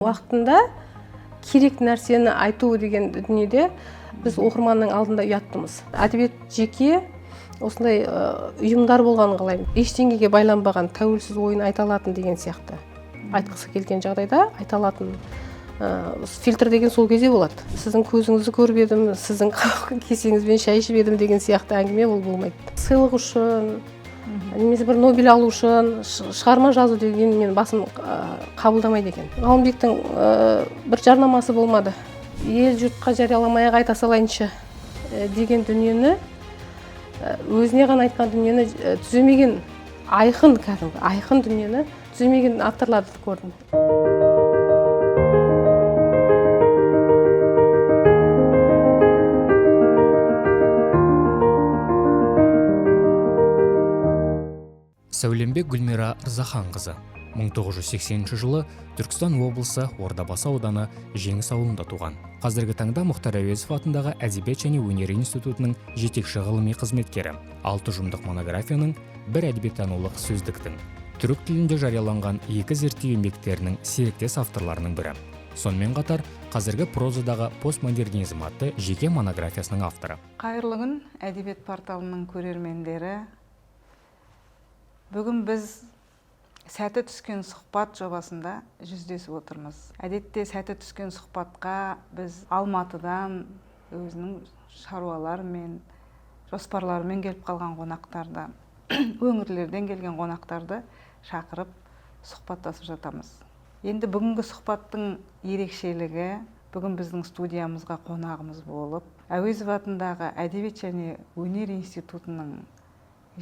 Уақытында керек нәрсені айту деген дүниеде біз оқырманның алдында ұяттымыз. Әдебиет жеке осындай ұйымдар болғанын қалаймын. Ештеңеге байланбаған тәуелсіз ойын айта алатын деген сияқты. Айтқысы келген жағдайда айта алатын фильтр деген сол кезде болады. Сіздің көзіңізді көріп едім, сіздің кесеңізбен шай ішіп едім деген сияқты әңгіме ол болмайды. Сыйлық үшін, немесе бір Нобель алу үшін шығарма жазу деген мен басым қабылдамайды екен. Ғалымбектің бір жарнамасы болмады. Ел жұртқа жарияламай айта салайыншы деген дүниені, өзіне ғана айтқан дүниені түземеген, айқын дүниені түземеген авторларды көрдім. Сәулембек Гүлмира Рзаханқызы 1980 жылы Түркістан облысы Ордабасы ауданы Жеңіс ауылында туған. Қазіргі таңда Мұхтар Әуезов атындағы Әдебиет және өнер институтының жетекші ғылыми қызметкері. 6 жұмдық монографияның, бір әдебиеттанулық сөздіктің, түрік тілінде жарияланған 2 зерттеу еңбектерінің серіктес авторларының бірі. Сонымен қатар, қазіргі прозадағы постмодернизм атты жеке монографиясының авторы. Қайырлы күн, әдебиет порталының көрермендері. Бүгін біз сәті түскен сұхбат жобасында жүздесіп отырмыз. Әдетте сәті түскен сұхбатқа біз Алматыдан өзінің шаруаларымен, жоспарларымен келіп қалған қонақтарды, өңірлерден келген қонақтарды шақырып сұхбаттасып жатамыз. Енді бүгінгі сұхбаттың ерекшелігі, бүгін біздің студиямызға қонағымыз болып, Әуезов атындағы Әдебиет және өнер институтының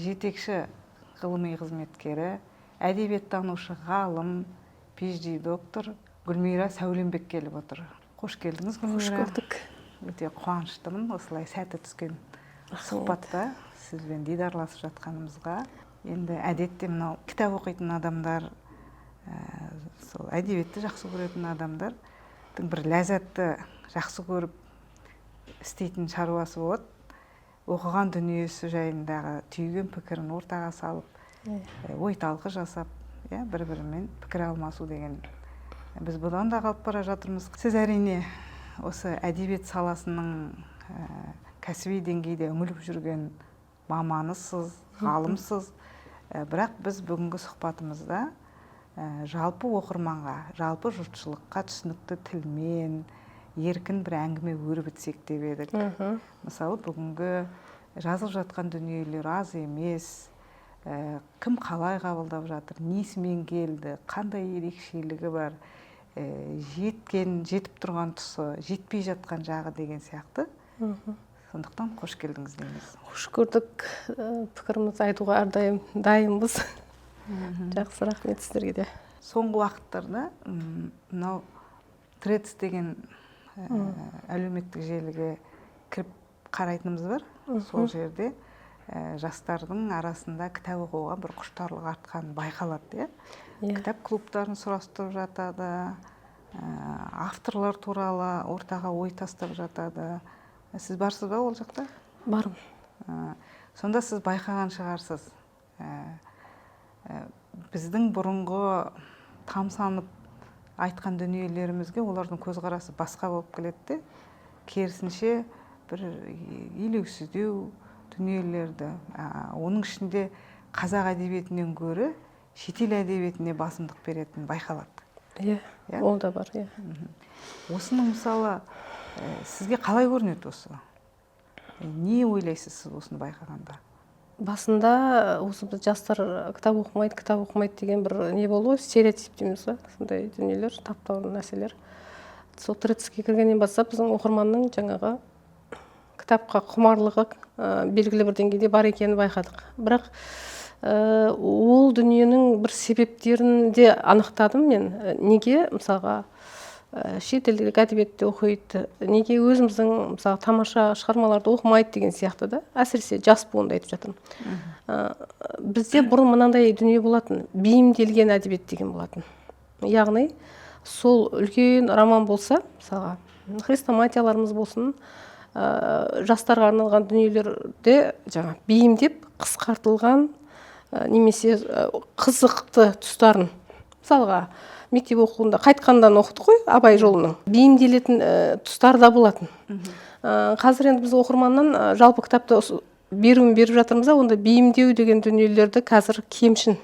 жетекші ғылыми қызметкері, әдебиеттанушы ғалым, PhD доктор Гүлмира Сәулембек келіп отыр. Қош келдіңіз, Гүлмира. Қош көрдік. Өте қуаныштымын осылай сәті түскен сұхбатта сізбен дидарласып жатқанымызға. Енді әдетте мынау кітап оқитын адамдар, сол әдебиетті жақсы көретін адамдардың бір ләззатты жақсы көріп істейтін шаруасы болады. Оқыған дүниесі жайындағы түйген пікірін ортаға салып, ой талқы жасап, бір-бірімен пікір алмасу деген. Біз бұдан да қалып бара жатырмыз. Сіз әрине осы әдебиет саласының кәсіби деңгейде үңіліп жүрген маманысыз, ғалымсыз. Бірақ біз бүгінгі сұхбатымызда жалпы оқырманға, жалпы жұртшылыққа түсінікті тілмен, еркін бір әңгіме өрбітсек деп едік. Мысалы, бүгінгі жазылып жатқан дүниелер аз емес, кім қалай қабылдап жатыр, несімен келді, қандай ерекшелігі бар, жетіп тұрған тұсы, жетпей жатқан жағы деген сияқты. Сондықтан қош келдіңіз дейміз. Қош көрдік, пікірімізді айтуға әрдайым дайынбыз. Жақсы, рахмет сіздерге де. Соңғы уақыттарда мынау Threads деген әлеуметтік желіге кіріп қарайтынымыз бар. Сол жерде жастардың арасында кітап оқуға бір құштарлық артқан байқалады. Кітап клубтарын сұрастырып жатады, авторлар туралы ортаға ой тастап жатады. Сіз барсыз ба ол жақта? Барым. Сонда сіз байқаған шығарсыз. Біздің бұрынғы тамсанып айтқан дүниелерімізге олардың көзқарасы басқа болып келеді. Керісінше бір елеусіздеу дүниелерді, оның ішінде қазақ әдебиетінен гөрі шетел әдебиетіне басымдық беретін байқалады. Ол да бар. Осының мысалы сізге қалай көрінеді осы? Не ойлайсыз сіз осыны байқағанда? Басында осы жастар кітап оқымайды деген бір не болды ғой, стереотип дейміз ба, сондай дүниелер, таптаурын нәрселер. Сол Threads'ке кіргеннен бастап біздің оқырманның жаңағы кітапқа құмарлығы белгілі бір деңгейде бар екенін байқадық. Бірақ ол дүниенің бір себептерін де анықтадым мен. Неге мысалға шетелдік әдебиетті оқиды, неге өзіміздің мысалы тамаша шығармаларды оқымайды деген сияқты да, әсіресе жас буынды айтып жатырмын. Бізде бұрын мынандай дүние болатын, бейімделген әдебиет деген болатын. Яғни сол үлкен роман болса, мысалға хрестоматияларымыз болсын, жастарға арналған дүниелерде жаңа бейімдеп қысқартылған немесе қызықты тұстарын мысалға мектеп оқуында қайтқандан оқыдық қой Абай жолының. Бейімделетін тұстары да болатын. Қазір енді біз оқырманнан жалпы кітапты беріп жатырмыз, онда бейімдеу деген дүниелерді қазір кемшін.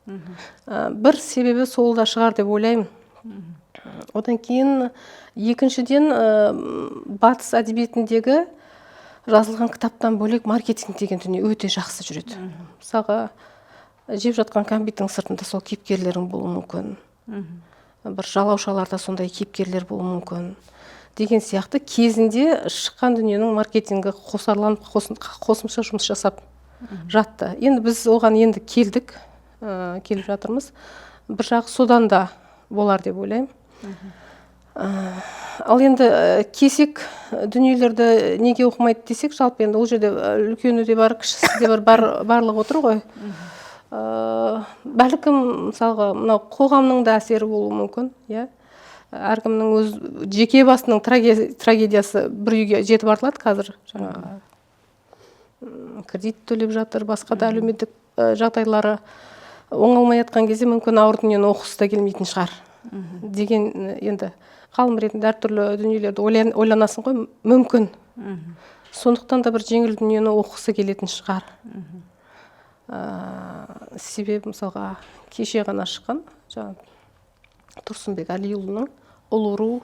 Бір себебі сол да шығар деп ойлаймын. Одан кейін екіншіден батыс әдебиетіндегі жазылған кітаптан бөлек маркетинг деген дүние өте жақсы жүреді. Мысалға, жеп жатқан кәмпиттің сыртында сол кейіпкерлерің болуы мүмкін. Бір жалаушаларда сондай кейіпкерлер болуы мүмкін. Деген сияқты кезінде шыққан дүниенің маркетингі қосымша жұмыс жасап жатты. Енді біз оған енді келіп жатырмыз. Бір жағы содан да болар деп ойлаймын. Ал енді кесек дүниелерді неге оқымайды десек, жалпы енді ол жерде үлкені де бар, кішісі де бар, барлығы отыр ғой. Бәлкім мысалға мынау қоғамның да әсері болуы мүмкін, иә. Әркімнің өз жеке басының трагедиясы бір үйге жетіп артылады қазір. Жаңағы кредит төлеп жатыр, басқа да әлеуметтік жағдайлары оңалмай жатқан кезде мүмкін ауыр дүниені оқығысы да келмейтін шығар деген, енді ғалым ретінде әртүрлі дүниелерді ойланасың ғой, мүмкін. Сондықтан да бір жеңіл дүниені оқығысы келетін шығар. Себебі мысалға кеше ғана шыққан Тұрсынбек Әлиұлының «Ұлы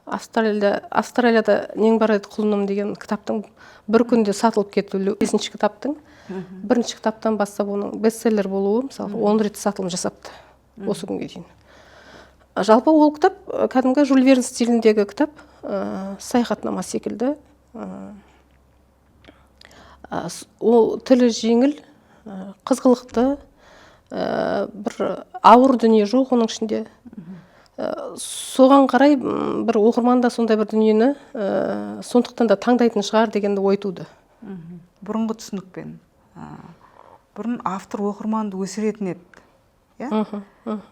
Австралияда нең бар еді құлыным» деген кітаптың бір күнде сатылып кетуі, 5-ші кітаптың бірінші кітаптан бастап оның бестселлер болуы, мысалы 10 рет сатылым жасапты осы күнге дейін. Жалпы ол кітап кәдімгі Жюль Верн стиліндегі кітап, саяхатнама секілді. Ол тілі жеңіл, қызғылықты, бір ауыр дүние жоқ оның ішінде. Соған қарай бір оқырманда сондай бір дүниені сондықтан да таңдайтын шығар дегенді ой туды. Бұрынғы түсінікпен. Бұрын автор оқырманды өсіретін еді.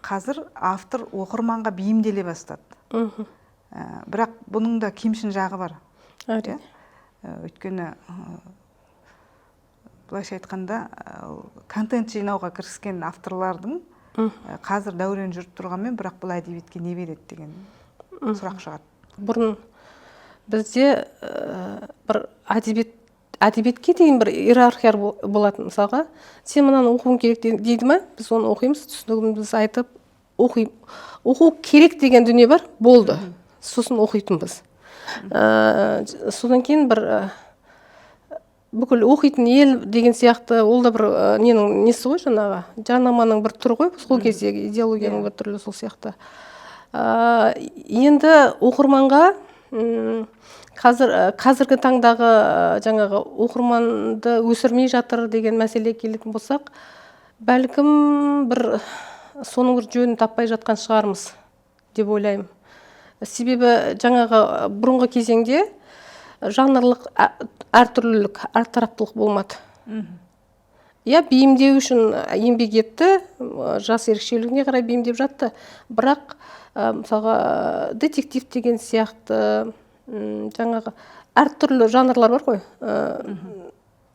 Қазір автор оқырманға бейімделе бастады. Бірақ бұның да кемшін жағы бар. Өйткені былайша айтқанда контент жинауға кіріскен авторлардың қазір дәурен жүріп тұрғанмен, бірақ бұл әдебиетке не береді деген сұрақ шығады. Бұрын бізде бір әдебиетке дейін бір иерархия болатын. Мысалға, сен мынаны оқуың керек дейді ме? Біз оны оқимыз, түсінігімізді айтып, оқу керек деген дүние бар, болды. Сосын оқитынбыз. Содан кейін бір бүкіл оқитын ел деген сияқты, ол да бір ненің несі ғой, жаңағы жарнаманың бір түрі ғой, сол кездегі идеологияның бір түрлі сол сияқты. Енді оқырманға қазіргі таңдағы жаңағы оқырманды өсірмей жатыр деген мәселе келетін болсақ, бәлкім бір соның бір жөнін таппай жатқан шығармыз деп ойлаймын. Себебі жаңағы бұрынғы кезеңде жанрлық әртүрлілік, әртараптылық болмады. Бейімдеу үшін еңбек етті, жас ерекшелігіне қарай бейімдеп жатты. Бірақ мысалға детектив деген сияқты жаңағы әртүрлі жанрлар бар ғой.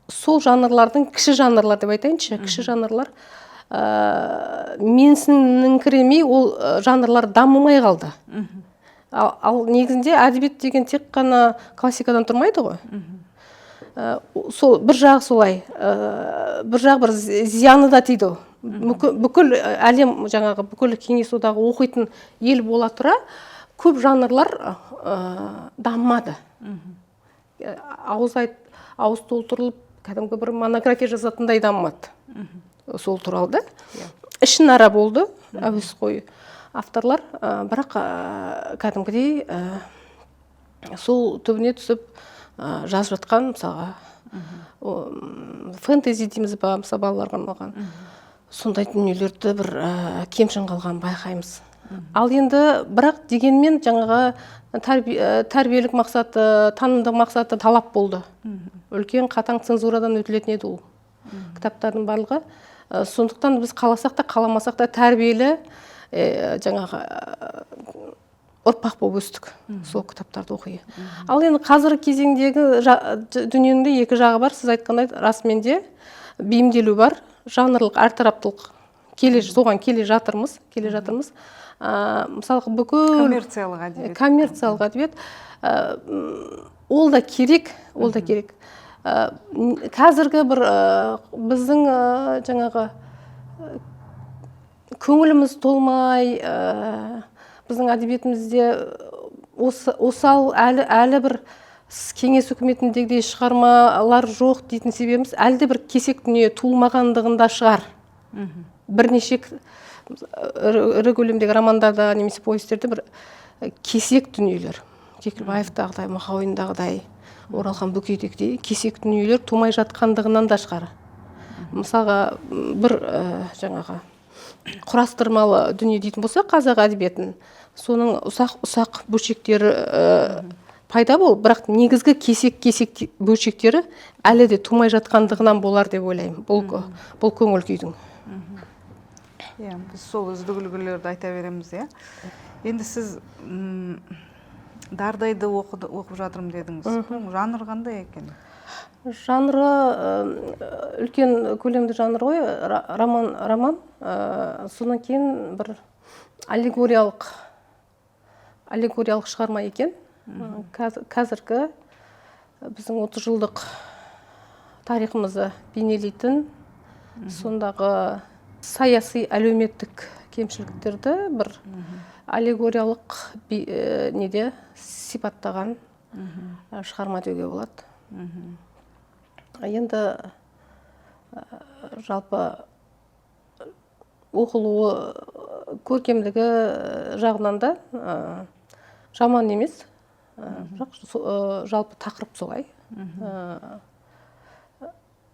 Сол жанрлардың кіші жанрлар деп айтайыншы, кіші жанрлар менсініңкіремей ол жанрлар дамымай қалды. Ал негізінде әдебиет деген тек қана классикадан тұрмайды ғой. Сол бір жағы солай, бір жағы бір зияны да тиді. Бүкіл әлем, жаңағы бүкіл кеңес одағы оқитын ел бола тұра, көп жанрлар дамымады. Ауыз толтырылып, кәдімгі бір монография жазатындай дамымады. Сол туралы да. Ішінара болды, әуесқой авторлар, бірақ кәдімгідей сол түбіне түсіп жазып жатқан, мысалға фэнтези дейміз ба, мысалы балаларға арналған, сондай дүниелерді бір кемшін қалған байқаймыз. Ал енді бірақ дегенмен жаңағы тәрбиелік мақсаты, танымдық мақсаты талап болды. Үлкен қатаң цензурадан өтілетін еді ол кітаптардың барлығы. Сондықтан біз қаласақ та қаламасақ та тәрбиелі жаңағы ұрпақ болып өстік сол кітаптарды оқи. Ал енді қазіргі кезеңдегі дүниенің екі жағы бар. Сіз айтқандай расымен де бейімделу бар, жанрлық әртараптылық соған келе жатырмыз. Мысалға бүкіл коммерциялық әдебиет ол да керек. Қазіргі бір біздің жаңағы көңіліміз толмай, біздің әдебиетімізде осал әлі бір кеңес үкіметіндегідей шығармалар жоқ дейтін себебіміз әлде бір кесек дүние туылмағандығында шығар. Бірнеше ірі көлемдегі романдарда немесе повестерде бір кесек дүниелер, Кекілбаевтағыдай, Махауиндағыдай, Оралхан Бөкейдегідей кесек дүниелер тумай жатқандығынан да шығар. Мысалға бір жаңағы құрастырмалы дүние дейтін болса, қазақ әдебиетін, соның ұсақ бөлшектері пайда бол, бірақ негізгі кесек бөлшектері әлі де тумай жатқандығынан болар деп ойлаймын. Бұл көңіл күйдің. Біз сол үздік үлгілерді айта береміз. Енді сіз Дардайды оқып жатырмын дедіңіз. Жанр қандай екен? Жанры үлкен көлемді жанр ғой, роман. Содан кейін бір аллегориялық шығарма екен. Қазіргі біздің 30 жылдық тарихымызды бейнелейтін, сондағы саяси әлеуметтік кемшіліктерді бір аллегориялық неде сипаттаған шығарма деуге болады. Енді жалпы оқылуы, көркемдігі жағынан да жаман емес, жалпы тақырып солай.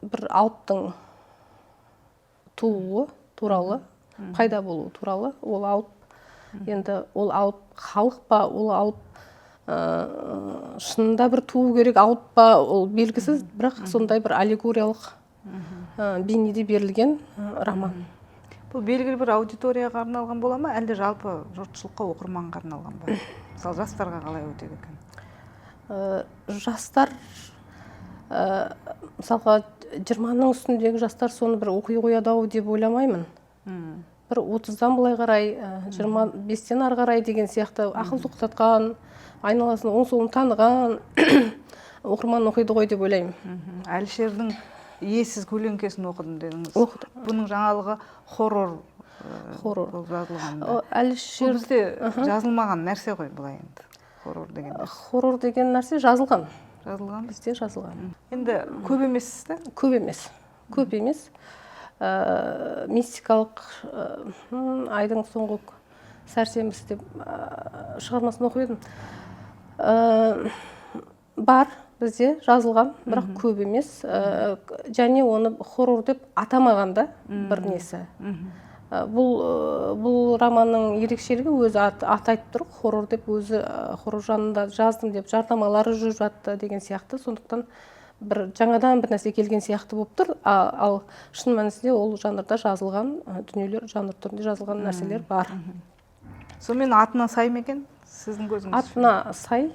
Бір алыптың тууы туралы, пайда болуы туралы, ол алып, енді ол алып халық па, ол алып шынында бір туу керек, алып па, ол белгісіз, бірақ сондай бір аллегориялық бейнеде берілген роман. Бұл белгілі бір аудиторияға арналған бола ма, әлде жалпы жұртшылыққа, оқырманға арналған ба? Мысалы, жастарға қалай өтеді екен? Жастар, мысалға 20-ның үстіндегі жастар соны бір оқи қояды-ау деп ойламаймын. Бір 30-дан былай қарай, 25-тен ары қарай деген сияқты ақыл тоқтатқан, айналасын оң-солын таныған оқырман оқиды ғой деп ойлаймын. Әлішердің иесіз көлеңкесін оқыдым дедіңіз. Оқыдым. Бұның жаңалығы хоррор болып жазылған. Әлішер бізде жазылмаған нәрсе ғой былай енді. Хоррор деген нәрсе жазылған. Бізде жазылған. Енді көп емес та? Көп емес. Мистикалық айдың соңғы сәрсенбісі деп шығармасын оқып едім. Бар бізде жазылған, бірақ көп емес. Және оны хоррор деп атамағанда бір несі. Бұл романның ерекшелігі өзі аты айтып тұр, хоррор деп, өзі хоррор жанында жаздым деп жарнамалары жүріп жатты деген сияқты. Сондықтан бір жаңадан бір нәрсе келген сияқты болып тұр, ал шын мәнісінде ол жанрда жазылған дүниелер, жанр түрінде жазылған нәрселер бар. Сонымен атына сай ма екен сіздің көзіңіз? Атына сай.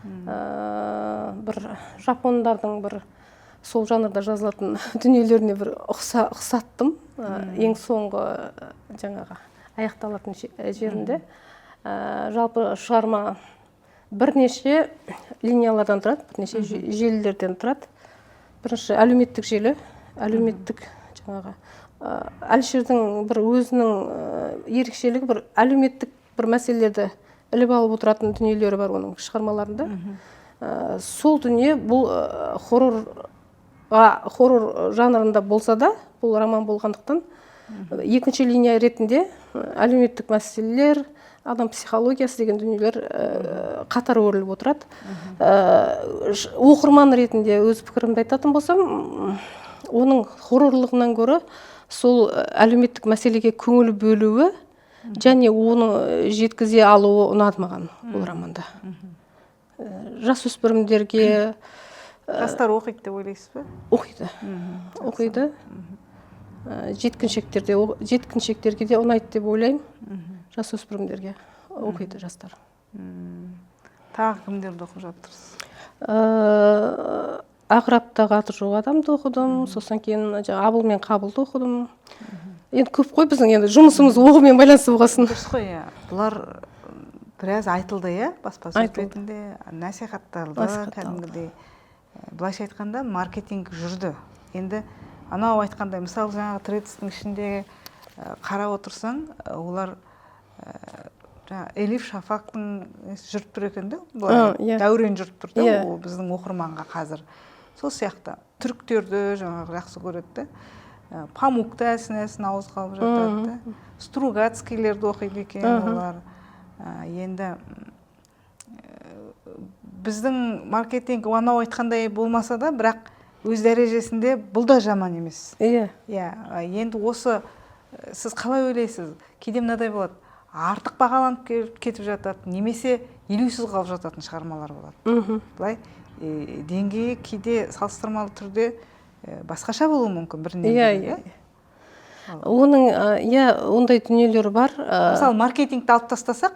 Бір жапондардың бір сол жанрда жазылатын дүниелеріне бір ұқсаттым. Ең соңғы жаңағы аяқталатын жерінде. Жалпы шығарма бірнеше линиялардан тұрады, бірнеше желілерден тұрады. Бірінші әлеуметтік желі, әлеуметтік жаңағы Әлішердің бір өзінің ерекшелігі бір әлеуметтік бір мәселелерді іліп алып отыратын дүниелері бар оның шығармаларында. Сол дүние бұл хоррор жанрында болса да, бұл роман болғандықтан екінші линия ретінде әлеуметтік мәселелер, адам психологиясы деген дүниелер қатар өріліп отырады. Оқырман ретінде өз пікірімді айтатын болсам, оның хоррорлығынан гөрі сол әлеуметтік мәселеге көңіл бөлуі және оны жеткізе алуы ұнады маған бұл романда. Жасөспірімдерге жастар оқиды деп ойлайсыз ба? Оқиды. Жеткіншектерге де ұнайды деп ойлаймын. Жасөспірімдерге оқиды жастар. Тағы кімдерді оқып жатырсыз? Ақыраптағы аты жоқ адамды оқыдым, сосын кейін Абыл мен Қабылды оқыдым. енді көп қой біздің енді жұмысымыз оқумен байланысты болғасын. дұрыс қой, иә. Бұлар біраз айтылды, иә, баспасөз бетінде насихатталды, кәдімгідей. Былайша айтқанда маркетинг жүрді. Енді анау айтқандай, мысалы жаңағы Тредстің ішінде қарап отырсаң, олар Элиф Шафақтың жүріп тұр екен де, дәурен жүріп тұр да, ол біздің оқырманға қазір. Сол сияқты түріктерді жаңағы жақсы көреді. Памукты әсін ауызға алып жатады. Стругацкийлерді оқиды екен олар. Енді біздің маркетинг анау айтқандай болмаса да, бірақ өз дәрежесінде бұл да жаман емес. Енді осы сіз қалай ойлайсыз? Кейде мынадай болады, артық бағаланып кетіп жатады, немесе елеусіз қалып жататын шығармалар болады. Былай деңгейі кейде салыстырмалы түрде басқаша болуы мүмкін бірінен. Оның ондай дүниелер бар. Мысалы маркетингті алып тастасақ,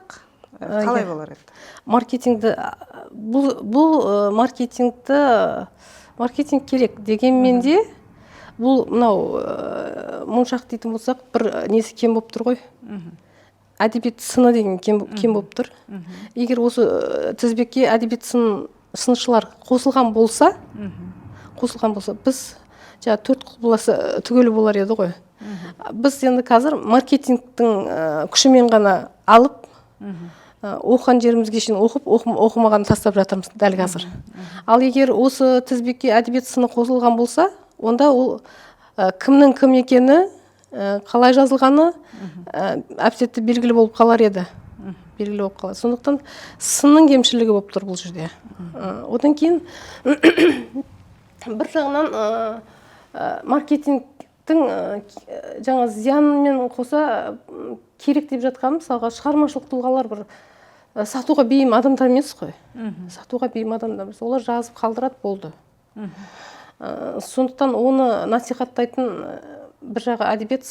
қалай болар еді? Маркетингті бұл маркетинг керек дегенмен де бұл мынау моншақ дейтін болсақ бір несі кем болып тұр ғой. Әдебиет сыны деген кем болып тұр. Егер осы тізбекке әдебиет сыншылар қосылған болса, біз жаңа 4 құбыласы түгелі болар еді ғой. Біз енді қазір маркетингтің күшімен ғана алып, оқыған жерімізге шейін оқып, оқымаған тастап жатырмыз дәл қазір. Ал егер осы тізбекке әдебиет сыны қосылған болса, онда ол кімнің кім екені, қалай жазылғаны әпсетті белгілі болып қалар еді. Белгілі болып қалар. Сондықтан сынның кемшілігі болып тұр бұл жерде. Одан кейін бір жағынан маркетингтің жаңа зиянымен қоса керек деп жатқан, мысалға шығармашылық тұлғалар бір сатуға бейім адамдар емес қой. Сатуға бейім адамдар емес. Олар жазып қалдырады болды. Сондықтан оны насихаттайтын бір жағы әдеби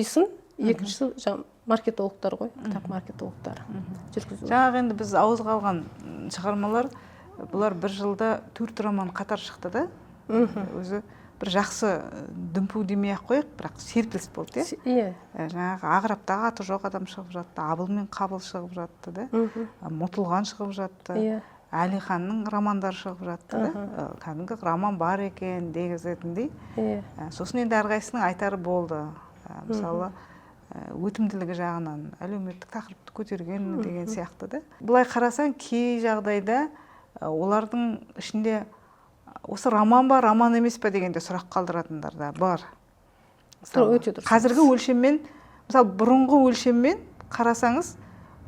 сын, екіншісі маркетологтар ғой, кітап маркетологтары. Жаңағы енді біз ауызға алған шығармалар, бұлар бір жылда 4 роман қатар шықты да. Өзі бір жақсы дүмпу демей-ақ қояйық, бірақ серпіліс болды, жаңағы Ағыраптағы аты жоқ адам шығып жатты, Абыл мен Қабыл шығып жатты да, Мұтылған шығып жатты, Әлиханның романдары шығып жатты да, кәдімгі роман бар екен дегізетіндей. Сосын енді әрқайсының айтары болды. Мысалы, өтімділігі жағынан әлеуметтік тақырыпты көтерген деген сияқты да. Бұлай қарасаң, кей жағдайда олардың ішінде осы роман ба, роман емес па дегенде сұрақ қалдыратындар да бар. Қазіргі өлшеммен, мысалы, бұрынғы өлшеммен қарасаңыз,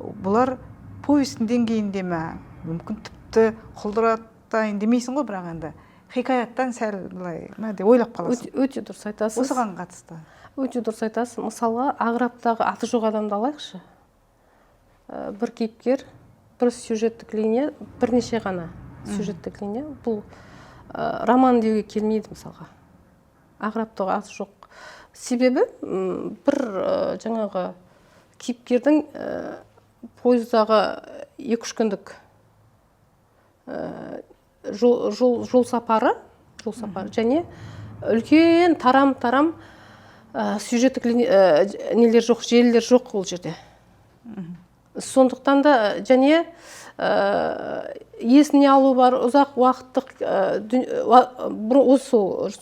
бұлар повестің деңгейінде ме, мүмкін тіпті құлдыраттайын демейсің ғой, бірақ енді хикаяттан сәл былай деп ойлап қаласың. Өте дұрыс айтасыз. Осыған қатысты. Өте дұрыс айтасыз. Мысалға, Ағыраптағы аты жоқ адамды алайықшы. Бір кейіпкер, бір сюжеттік линия, бірнеше ғана сюжеттік линия. Бұл роман деуге келмейді мысалға. Ағыраптағы аты жоқ. Себебі бір жаңағы кейіпкердің пойыздағы 2-3 күндік жол сапары және үлкен тарам сюжеттік нелер жоқ, желілер жоқ ол жерде. Сондықтан да және есіне алу бар, ұзақ уақыттық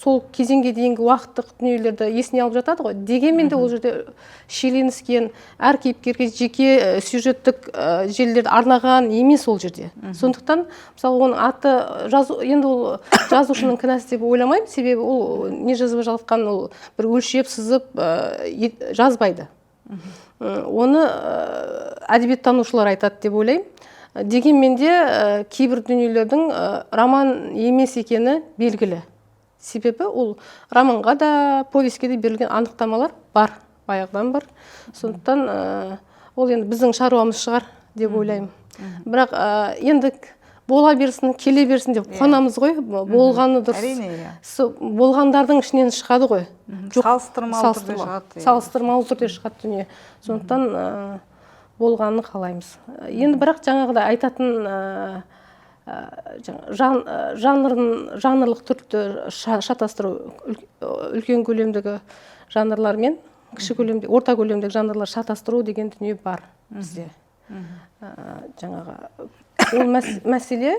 сол кезеңге дейінгі уақыттық дүниелерді есіне алып жатады ғой. Дегенмен де ол жерде шиеленіскен, әр кейіпкерге жеке сюжеттік желілерді арнаған емес ол жерде. Сондықтан, мысалы, оның аты енді ол жазушының кінәсі деп ойламаймын, себебі ол не жазып жатқан, ол бір өлшеп, сызып жазбайды. Оны әдебиеттанушылар айтады деп ойлаймын. Дегенмен де кейбір дүниелердің роман емес екені белгілі. Себебі ол романға да, повестке де берілген анықтамалар бар, баяғыдан бар. Сондықтан ол енді біздің шаруамыз шығар деп ойлаймын. Бірақ енді бола берсін, келе берсін деп қонамыз ғой, болғаны дұрыс. Болғандардың ішінен шығады ғой. Салыстырмалы түрде шығады дүние. Сондықтан болғанын қалаймыз. Енді бірақ жаңағыда айтатын жанрлық түрді шатастыру үлкен көлемдегі жанрлармен кіші көлемде, орта көлемдегі жанрлар шатастыру деген дүние бар бізде. Жаңағы ол мәселе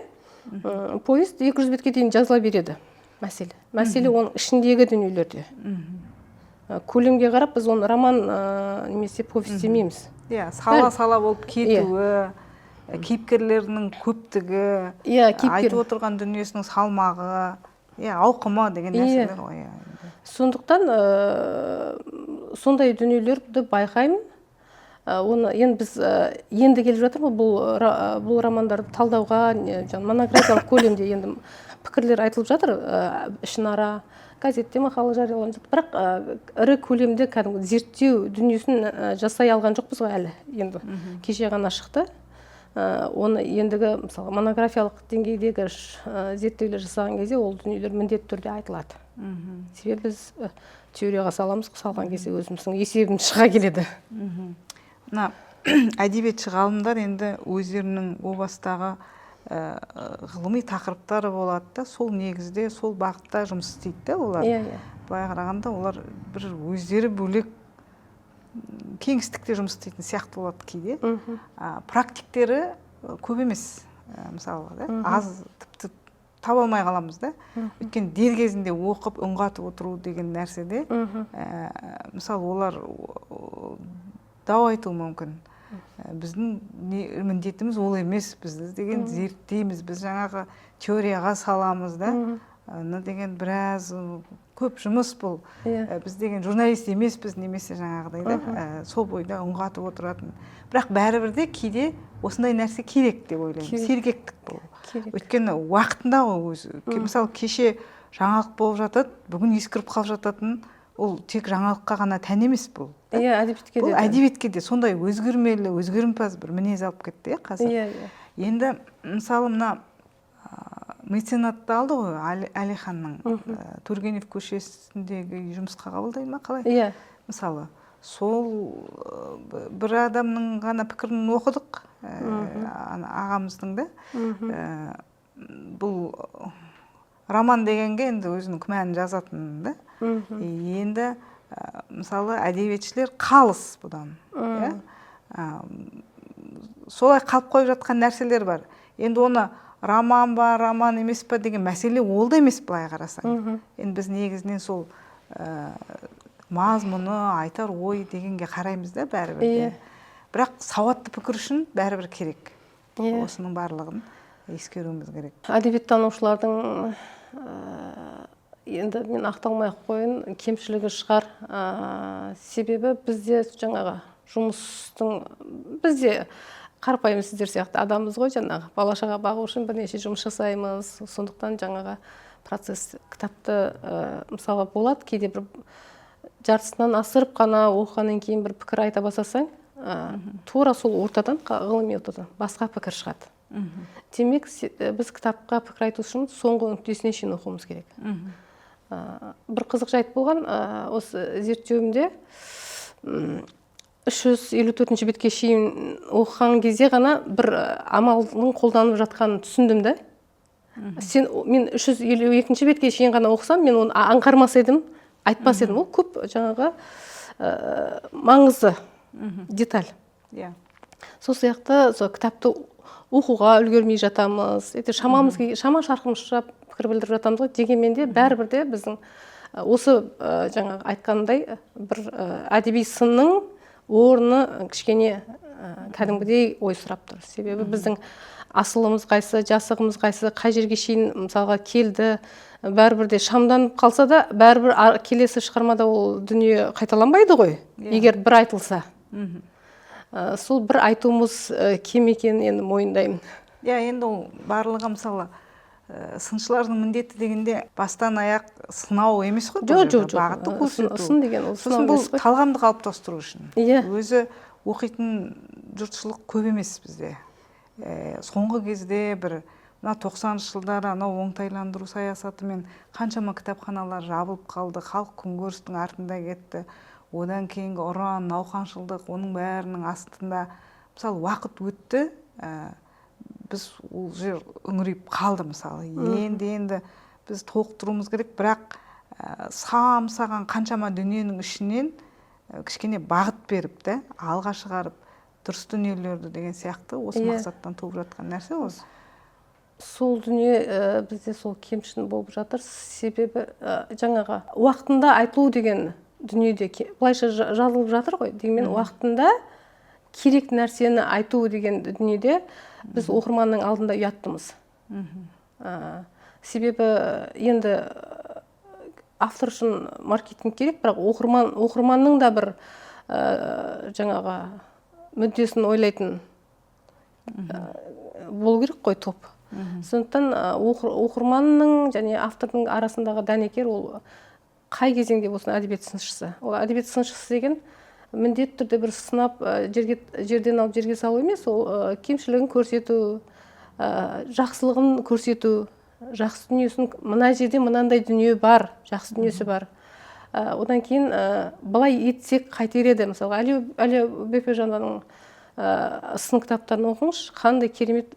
повесть 200 бетке дейін жазыла береді. Мәселе оның ішіндегі дүниелерде. Көлемге қарап біз оны роман немесе повесть демейміз. Сала болып кетуі, кейіпкерлерінің көптігі, айтып отырған дүниесінің салмағы, ауқымы деген нәрселер ғой. Сондықтан сондай дүниелерді байқаймын. Оны енді біз енді келіп жатырмыз бұл романдарды талдауға, монографиялық көлемде енді пікірлер айтылып жатыр, ішінара газетте мақала жарияланып жатыр. Бірақ ірі көлемде кәдімгі зерттеу дүниесін жасай алған жоқпыз ғой әлі. Енді кеше ғана шықты. Оны ендігі мысалы монографиялық деңгейдегі зерттеулер жасаған кезде ол дүниелер міндетті түрде айтылады. Себебі біз теорияға саламыз, салған кезде өзіміздің есебім шыға келеді. Мына әдебиетші ғалымдар енді өздерінің о бастағы ғылыми тақырыптары болады да, сол негізде, сол бағытта жұмыс істейді олар. Былай қарағанда олар бір өздері бөлек кеңістікте жұмыс істейтін сияқты болады кейде. Практиктері көп емес, мысалы, аз тіпті таба алмай қаламыз да. Өйткені дер кезінде оқып, үн қатып отыру деген нәрседе, мысалы, олар дау айтуы мүмкін. Біздің міндетіміз ол емес, біз деген зерттейміз, біз жаңағы теорияға саламыз да. Деген біраз көп жұмыс бұл. Біз деген журналист емеспіз, немесе жаңағыдай да, сол бойда үн қатып отыратын. Бірақ бәрібірде кейде осындай нәрсе керек деп ойлаймын. Сергектік бұл. Өйткені уақытында өзі. Мысалы, кеше жаңалық болып жатады, бүгін ескіріп қалып жататын, ол тек жаңалыққа ғана тән емес бұл. Әдебиетке де. Бұл әдебиетке де сондай өзгермелі, өзгерімпаз бір мінез алып кетті, қазір. Енді, мысалы, мына меценатты алды ғой, Әлиханның Тургенев көшесіндегі жұмысқа қабылдай ма, қалай? Мысалы, сол бір адамның ғана пікірін оқыдық, ағамыздың да. Бұл роман дегенге енді өзінің күмәнін жазатын да. Енді, мысалы, әдебиетшілер қалыс бұдан. Солай қалып қойып жатқан нәрселер бар. Енді оны роман ба, роман емес па деген мәселе ол да емес, былай қарасаң. Енді біз негізінен сол мазмұны, айтар ой дегенге қараймыз да бәрібір. Бірақ сауатты пікір үшін бәрібір керек. Осының барлығын ескеруіміз керек. Әдебиеттанушылардың енді мен ақталмай қойын кемшілігі шығар. Себебі бізде жаңағы жұмыстың, бізде қарапайым сіздер сияқты адамбыз ғой, жаңағы балашаға бағу үшін бірнеше жұмыс жасаймыз. Сондықтан жаңағы процесс кітапты мысалы болады, кейде бір жартысынан асырып қана оқығаннан кейін бір пікір айта бастасаң, тура сол ортадан, ғылыми ортадан басқа пікір шығады. Демек, біз кітапқа пікір айту үшін соңғы нүктесіне шейін оқуымыз керек. Бір қызық жайт болған, осы зерттеуімде 354 бетке шейін оқыған кезде ғана бір амалдың қолданып жатқанын түсіндім да. Мен 352 бетке шейін ғана оқысам, мен оны аңғармас едім, айтпас едім. Ол көп жаңағы маңызды деталь. Сол сияқты кітапты оқуға үлгермей жатамыз. Шама шарқымызша пікір білдіріп жатамыз ғой. Дегенмен де бәрібір де біздің осы жаңағы айтқандай бір әдеби сынның орны кішкене кәдімгідей ой сұрап тұр. Себебі біздің асылымыз қайсы, жасығымыз қайсы, қай жерге шейін мысалға келді, бәрібір де шамданып қалса да, бәрібір келесі шығармада ол дүние қайталанбайды ғой, егер бір айтылса. Сол бір айтуымыз кем екенін енді мойындаймын. Енді ол барлығы мысалы сыншылардың міндеті дегенде бастан аяқ сынау емес қой, бағытты көрсету. Сын деген ол сынау емес қой. Талғамды қалыптастыру үшін. Өзі оқитын жұртшылық көп емес бізде. Соңғы кезде бір 90-шы жылдары анау оңтайландыру саясатымен қаншама кітапханалар жабылып қалды, халық күнкөрістің артында кетті. Одан кейінгі ұран, науқаншылдық, оның бәрінің астында мысалы уақыт өтті, біз ол жер үңірейіп қалды мысалы. Енді біз толықтыруымыз керек, бірақ самсаған қаншама дүниенің ішінен кішкене бағыт беріп те алға шығарып дұрыс дүниелерді деген сияқты осы мақсаттан туып жатқан нәрсе ғой. Сол дүние бізде сол кемшін болып жатыр. Себебі жаңағы уақытында айтылу деген дүниеде былайша жазылып жатыр ғой. Дегенмен уақытында керек нәрсені айту деген дүниеде біз оқырманның алдында ұяттымыз. Себебі енді автор үшін маркетинг керек, бірақ оқырманның да бір жаңағы мүддесін ойлайтын болу керек қой топ. Сондықтан оқырманның және автордың арасындағы дәнекер ол қай кезеңде болсын әдебиет сыншысы. Ол әдебиет сыншысы деген міндетті түрде бір сынап жерден алып жерге салу емес, ол кемшілігін көрсету, жақсылығын көрсету, жақсы дүниесін, мына жерде мынандай дүние бар, жақсы дүниесі бар. Одан кейін былай етсек қайтер еді. Мысалға Әлия Бөпежанованың сын кітаптарын оқыңызшы, қандай керемет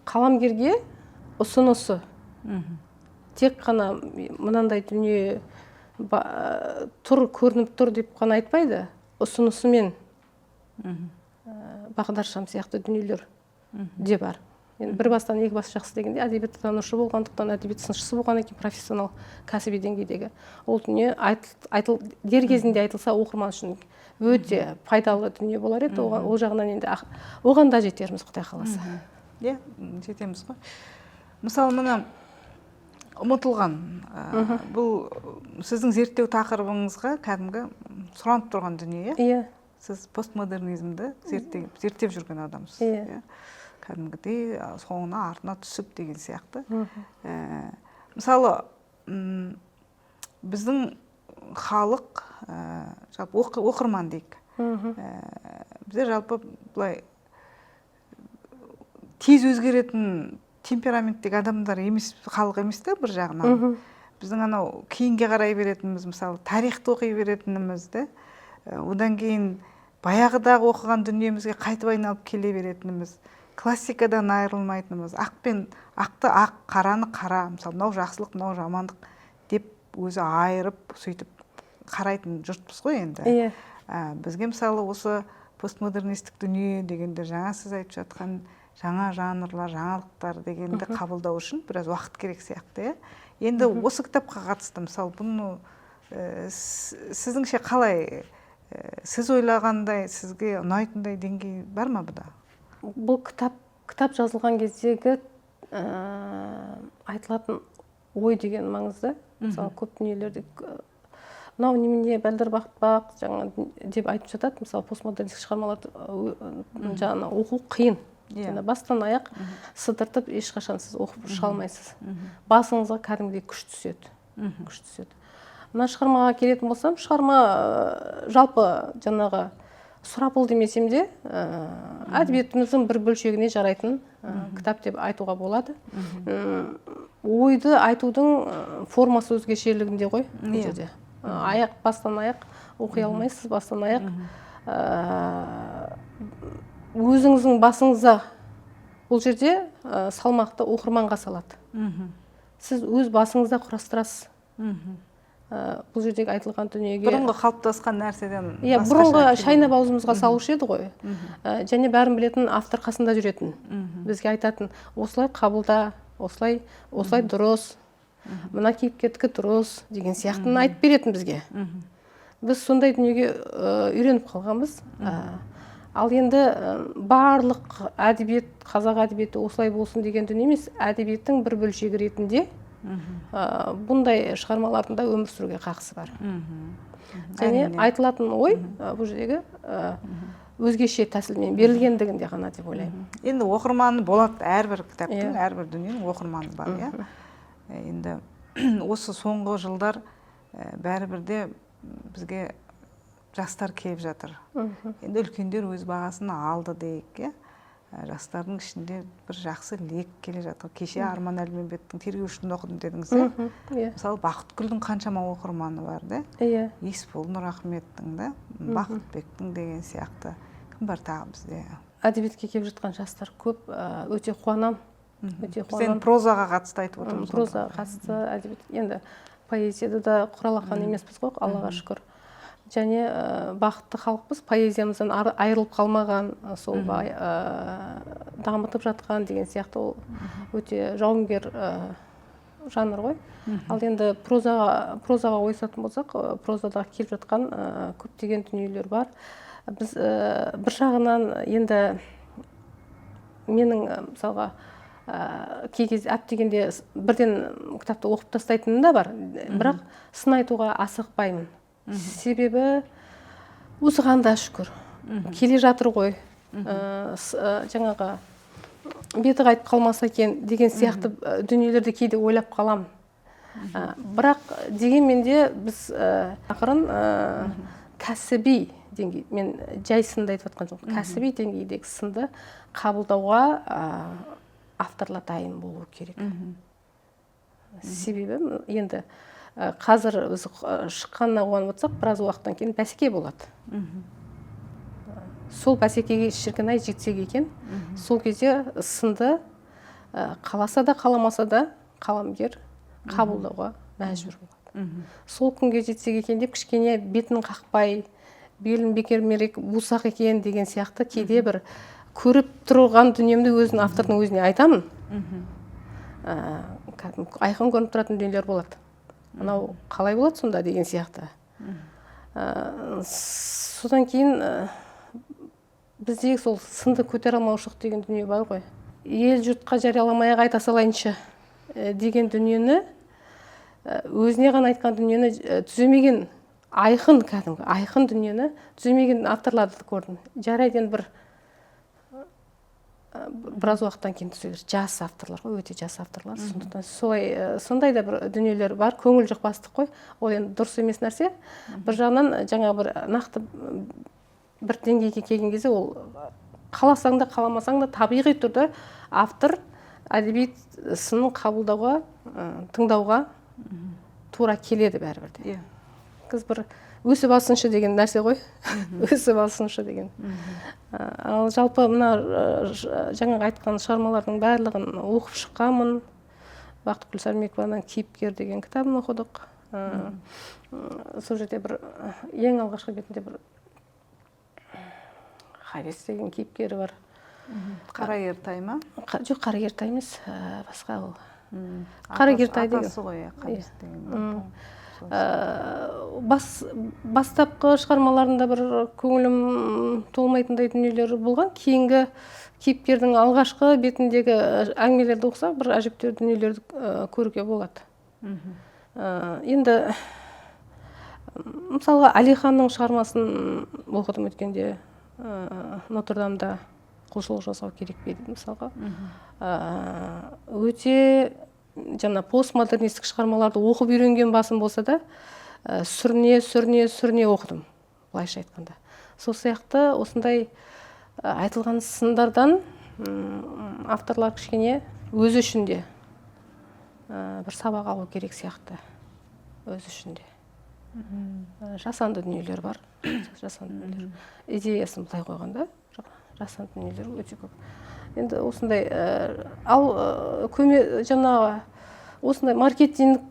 қаламгерге ұсынысы. Тек қана мынандай дүние көрініп тұр деп қана айтпайды, ұсынысымен бағдаршам сияқты дүниелер де бар. Бір бастан екі бас жақсы дегенде әдебиеттанушы болғандықтан, әдебиет сыншысы болғаннан кейін профессионал кәсіби деңгейдегі ол дүние дер кезінде айтылса оқырман үшін өте пайдалы дүние болар еді. Ол жағынан енді оған да жетерміз, Құдай қаласа. Иә, жетеміз ғой. Мысалы, мына ұмытылған, бұл сіздің зерттеу тақырыбыңызға кәдімгі сұранып тұрған дүние. Иә. Сіз постмодернизмді зерттеп жүрген адамсыз. Кәдімгідей соңына артына түсіп деген сияқты. Мысалы, біздің халық, оқырман дейік. Біздер жалпы бұлай тез өзгеретін темпераменттегі адамдар емес, халық емес те бір жағынан. Біздің анау кейінге қарай беретініміз, мысалы, тарихты оқи беретінімізді, одан кейін баяғыдағы оқыған дүниемізге қайтып айналып келе беретініміз, классикадан айырылмайтынымыз, ақты ақ, қараны қара, мысалы, мынау жақсылық, мынау жамандық деп өзі айырып, сөйтіп қарайтын жұртпыз ғой енді. Бізге мысалы осы постмодернистік дүние дегенде жаңа сіз айтып жатқан жаңа жанрлар, жаңалықтар дегенді қабылдау үшін біраз уақыт керек сияқты. Енді осы кітапқа қатысты, мысалы, бұны сізіңше қалай, сіз ойлағандай, сізге ұнайтындай деңгей бар ма бұда? Бұл кітап жазылған кездегі айтылатын ой деген маңызды. Мысалы, көп дүниелерде мынау немене бәлдір-бақтбақ деп айтып жатады. Мысалы, постмодернистік шығармаларды оқу қиын. Бастан аяқ сыдыртып ешқашан сіз оқып шыға алмайсыз. Басыңызға кәдімгідей күш түседі. Мына шығармаға келетін болсам, шығарма жалпы жаңағы сұрапыл демесем де, әдебиетіміздің бір бөлшегіне жарайтын кітап деп айтуға болады. Ойды айтудың формасы өзгешелігінде ғой бұл жерде. Бастан аяқ оқи алмайсыз, бастан аяқ өзіңіздің басыңызға бұл жерде салмақты оқырманға салады. Сіз өз басыңызда құрастырасыз. Бұл жердегі айтылған дүниеге бұрынғы қалыптасқан нәрседен бұрынғы шайнап аузымызға салушы еді ғой. Және бәрін білетін автор қасында жүретін. Бізге айтатын, осылай қабылда, осылай дұрыс, мына кейіпкердікі дұрыс деген сияқтыны айтып беретін бізге. Біз сондай дүниеге үйреніп қалғанбыз. Ал енді барлық әдебиет, қазақ әдебиеті осылай болсын деген дүние емес, әдебиеттің бір бөлшегі ретінде бұндай шығармалардың да өмір сүруге қақысы бар. Және айтылатын ой бұл жердегі өзгеше тәсілмен берілгендігінде ғана деп ойлаймын. Енді оқырманы болады, әрбір кітаптың, әрбір дүниенің оқырманы бар. Енді осы соңғы жылдар бәрібірде бізге жастар келіп жатыр. Енді үлкендер өз бағасын алды дейік. Жастардың ішінде бір жақсы лек келе жатыр. Кеше Арман Әлменбеттің Тергеушіні оқыдым дедіңіз. Мысалы, Бақытгүлдің қаншама оқырманы бар. Есбол Нұрахметтің, Бақытбектің деген сияқты. Кім бар тағы бізде? Әдебиетке келіп жатқан жастар көп, өте қуанам. өте Біз енді прозаға қатысты айтып отырмыз. прозаға қатысты әдебиет, енді поэзияда да құралақан емеспіз ғой, Аллаға шүкір. Және бақытты халықпыз, поэзиямыздан айырылып қалмаған, сол дамытып жатқан деген сияқты ол өте жауынгер жанр ғой. Ал енді прозаға ойысатын болсақ, прозадағы келіп жатқан көптеген дүниелер бар. Біз бір жағынан енді менің мысалға кей кезде дегенде бірден кітапты оқып тастайтыным да бар, бірақ сын айтуға асықпаймын. Себебі осыған да шүкір, келе жатыр ғой, жаңағы беті қайтып қалмаса екен деген сияқты дүниелерді кейде ойлап қалам. Бірақ дегенмен де біз ақырын кәсіби деңгей, мен жай сынды айтып жатқан жоқ, кәсіби деңгейдегі сынды қабылдауға авторлар дайын болу керек. Себебі енді қазір біз шыққанына қуанып отырсақ, біраз уақыттан кейін бәсеке болады. Сол бәсекеге шіркін-ай жетсек екен, сол кезде сынды қаласа да қаламаса да қаламгер қабылдауға мәжбүр болады. Сол күнге жетсек екен деп кішкене бетін қақпай, белін бекермерек бусақ екен деген сияқты кейде бір көріп тұрған дүниемді автордың өзіне айтамын. Айқын көрініп тұратын дүниелер болады. Мынау қалай болады сонда деген сияқты. Содан кейін біздегі сол сынды көтер алмаушылық деген дүние бар ғой. Ел жұртқа жарияламай айта салайыншы деген дүниені, өзіне ғана айтқан дүниені түземеген, айқын дүниені түземеген авторларды көрдім. Жарайды енді біраз уақыттан кейін түзелер. Жас авторлар ғой, өте жас авторлар. Сондай да бір дүниелер бар, көңіл жұқпастық қой. Ол енді дұрыс емес нәрсе. Бір жағынан жаңа бір нақты бір деңгейге келген кезде ол қаласаң да қаламасаң да табиғи түрде автор әдебиет сынын қабылдауға, тыңдауға тура келеді бәрібір де. Қыз бір өсіп алсыншы деген нәрсе ғой. Өсіп алсыншы деген. Ал жалпы мына жаңағы айтқан шығармалардың барлығын оқып шыққанмын. Бақытгүл Сәрмекованың «Кейіпкер» деген кітабын оқыдық. Сол жерде бір ең алғашқы бетінде бір Харис деген кейіпкері бар. Қара ертай ма? Жоқ, қара ертай емес, басқа ол. Қара ертай деген. Атасы ғой, Харис деген. Бастапқы шығармаларында бір көңілім толмайтындай дүниелер болған. Кейінгі кейіпкердің алғашқы бетіндегі әңгімелерді оқса, бір әжептәуір дүниелерді көруге болады. Енді мысалға Әлиханның шығармасын оқыдым өткенде, Нотр-Дамда құлшылық жасау керек пе дейді мысалға. Өте жаңа постмодернистік шығармаларды оқып үйренген басым болса да, сүріне оқыдым, былайша айтқанда. Сол сияқты осындай айтылған сындардан авторлар кішкене өзі үшін де бір сабақ алу керек сияқты, өзі үшін де. Жасанды дүниелер бар, жасанды дүниелер. Идеясын былай қойғанда, жасанды дүниелер өте көп. Енді осындай, ал жаңағы осындай маркетинг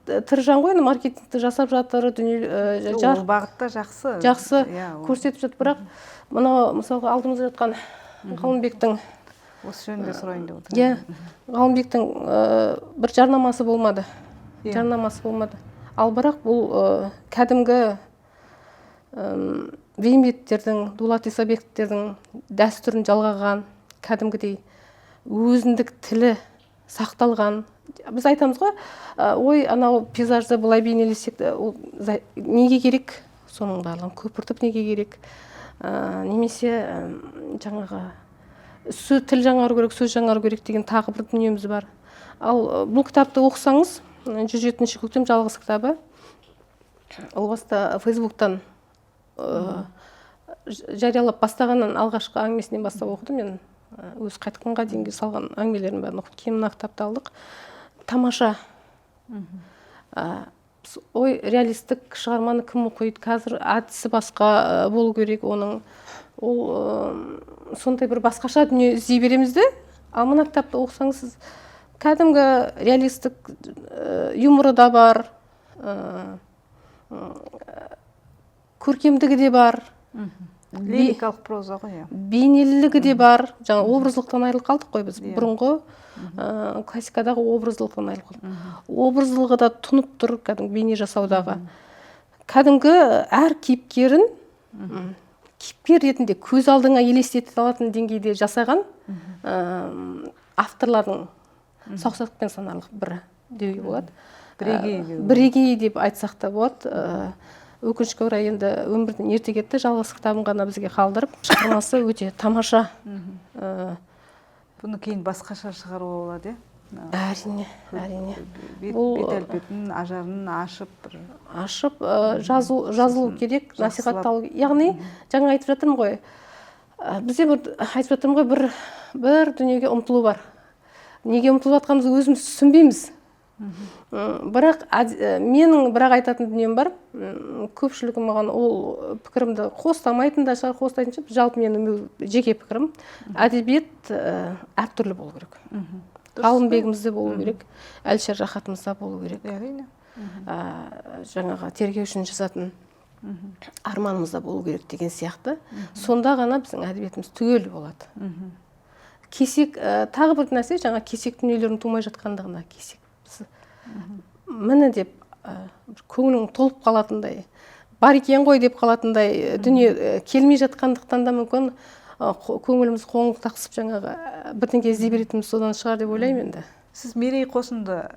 тіржан ғой, маркетингті жасап жатыр, ол бағытта жақсы көрсетіп жатыр, бірақ мынау мысалға алдымызда жатқан Ғалымбектің осы жөнінде сұрайын деп отырмын. Ғалымбектің бір жарнамасы болмады. Ал бірақ бұл кәдімгі Бейімбеттердің, Дулат Исабековтердің дәстүрін жалғаған, кәдімгідей өзіндік тілі сақталған. Біз айтамыз ғой, ой, анау пейзажды былай бейнелесек, неге керек? Соның барлығын көпіртіп неге керек? Немесе жаңағы тіл жаңару керек, сөз жаңару керек деген тағы бір дүниеміз бар. Ал бұл кітапты оқысаңыз, 107-ші көктем жалғыз кітабы, ол баста Фейсбуктан жариялап бастағаннан алғашқы әңгімесінен бастап оқыдым. Мен өз қайтқанға дейінгі салған әңгімелерін бәрін оқып, кейін мына кітапты алдық. Тамаша. Ой, реалистік шығарманы кім оқиды? Қазір әдісі басқа болу керек оның. Ол сондай бір басқаша дүние іздей береміз де, ал мына кітапты оқысаңыз сіз кәдімгі реалистік юморы да бар, көркемдігі де бар, лирикалық проза ғой. бейнелілігі де бар. Жаңа образдылықтан айырылып қалдық қой біз. Бұрынғы классикадағы образдылықтан айырылып қалдық. Образдылығы да тұнып тұр кәдімгі бейне жасаудағы. Кәдімгі әр кейіпкерін кейіпкер ретінде көз алдыңа елестете алатын деңгейде жасаған авторлардың саусақпен санарлық бірі деуге болады. Бірегей деп айтсақ та болады. Өкінішке орай енді өмірден ерте кетті, жалғыз кітабын ғана бізге қалдырып, шығармасы өте тамаша. Бұны кейін басқаша шығаруға болады, Әрине. Бет әлпетін, ажарын ашып, жазылу керек, насихатталу. Яғни, жаңа айтып жатырмын ғой, бізде айтып жатырмын ғой, бір дүниеге ұмтылу бар. Неге ұмтылып жатқанымызды өзіміз түсінбейміз. Бірақ менің айтатын дүнием бар. Көпшілігі маған ол пікірімді қостамайтын да шығар, қостайтын шығар. Жалпы менің жеке пікірім, әдебиет әртүрлі болу керек. Ғалымбегімізде болу керек, Әлішер Рахатымызда болу керек. Жаңаға тергеу үшін жазатын арманымызда болу керек деген сияқты. Сонда ғана біздің әдебиетіміз түгел болады. Кесек, тағы бір нәрсе, жаңа кесек дүниелердің тумай жатқандығына кесек. Міне деп көңілің толып қалатындай, бар екен ғой деп қалатындай дүние келмей жатқандықтан да мүмкін көңіліміз қоңылтақсып жаңағы бірдеңе іздей беретініміз содан шығар деп ойлаймын енді. Сіз Мерей Қосынды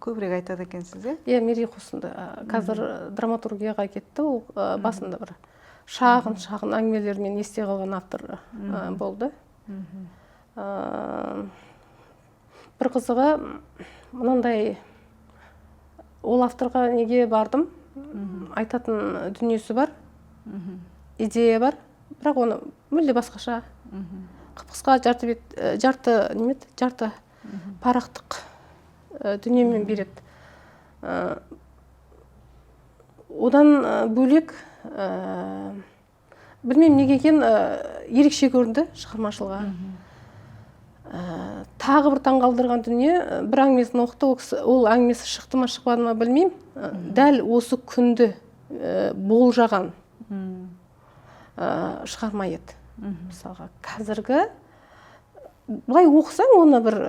көбірек айтады екенсіз, Иә, Мерей Қосынды. Қазір драматургияға кетті, ол басында бір шағын әңгімелермен есте қалған автор болды. Бір қызығы, мынандай ол авторға неге бардым, айтатын дүниесі бар, идея бар, бірақ оны мүлде басқаша, қып-қысқа жарты парақтық дүниемен береді. Одан бөлек, білмеймін неге екен, ерекше көрінді шығармашылығы. Тағы бір таңғалдырған дүние, бір әңгімесін оқыды, ол әңгімесі шықты ма шықпады ма білмеймін. Дәл осы күнді болжаған шығарма еді. Мысалға, қазіргі былай оқысаң, оны бір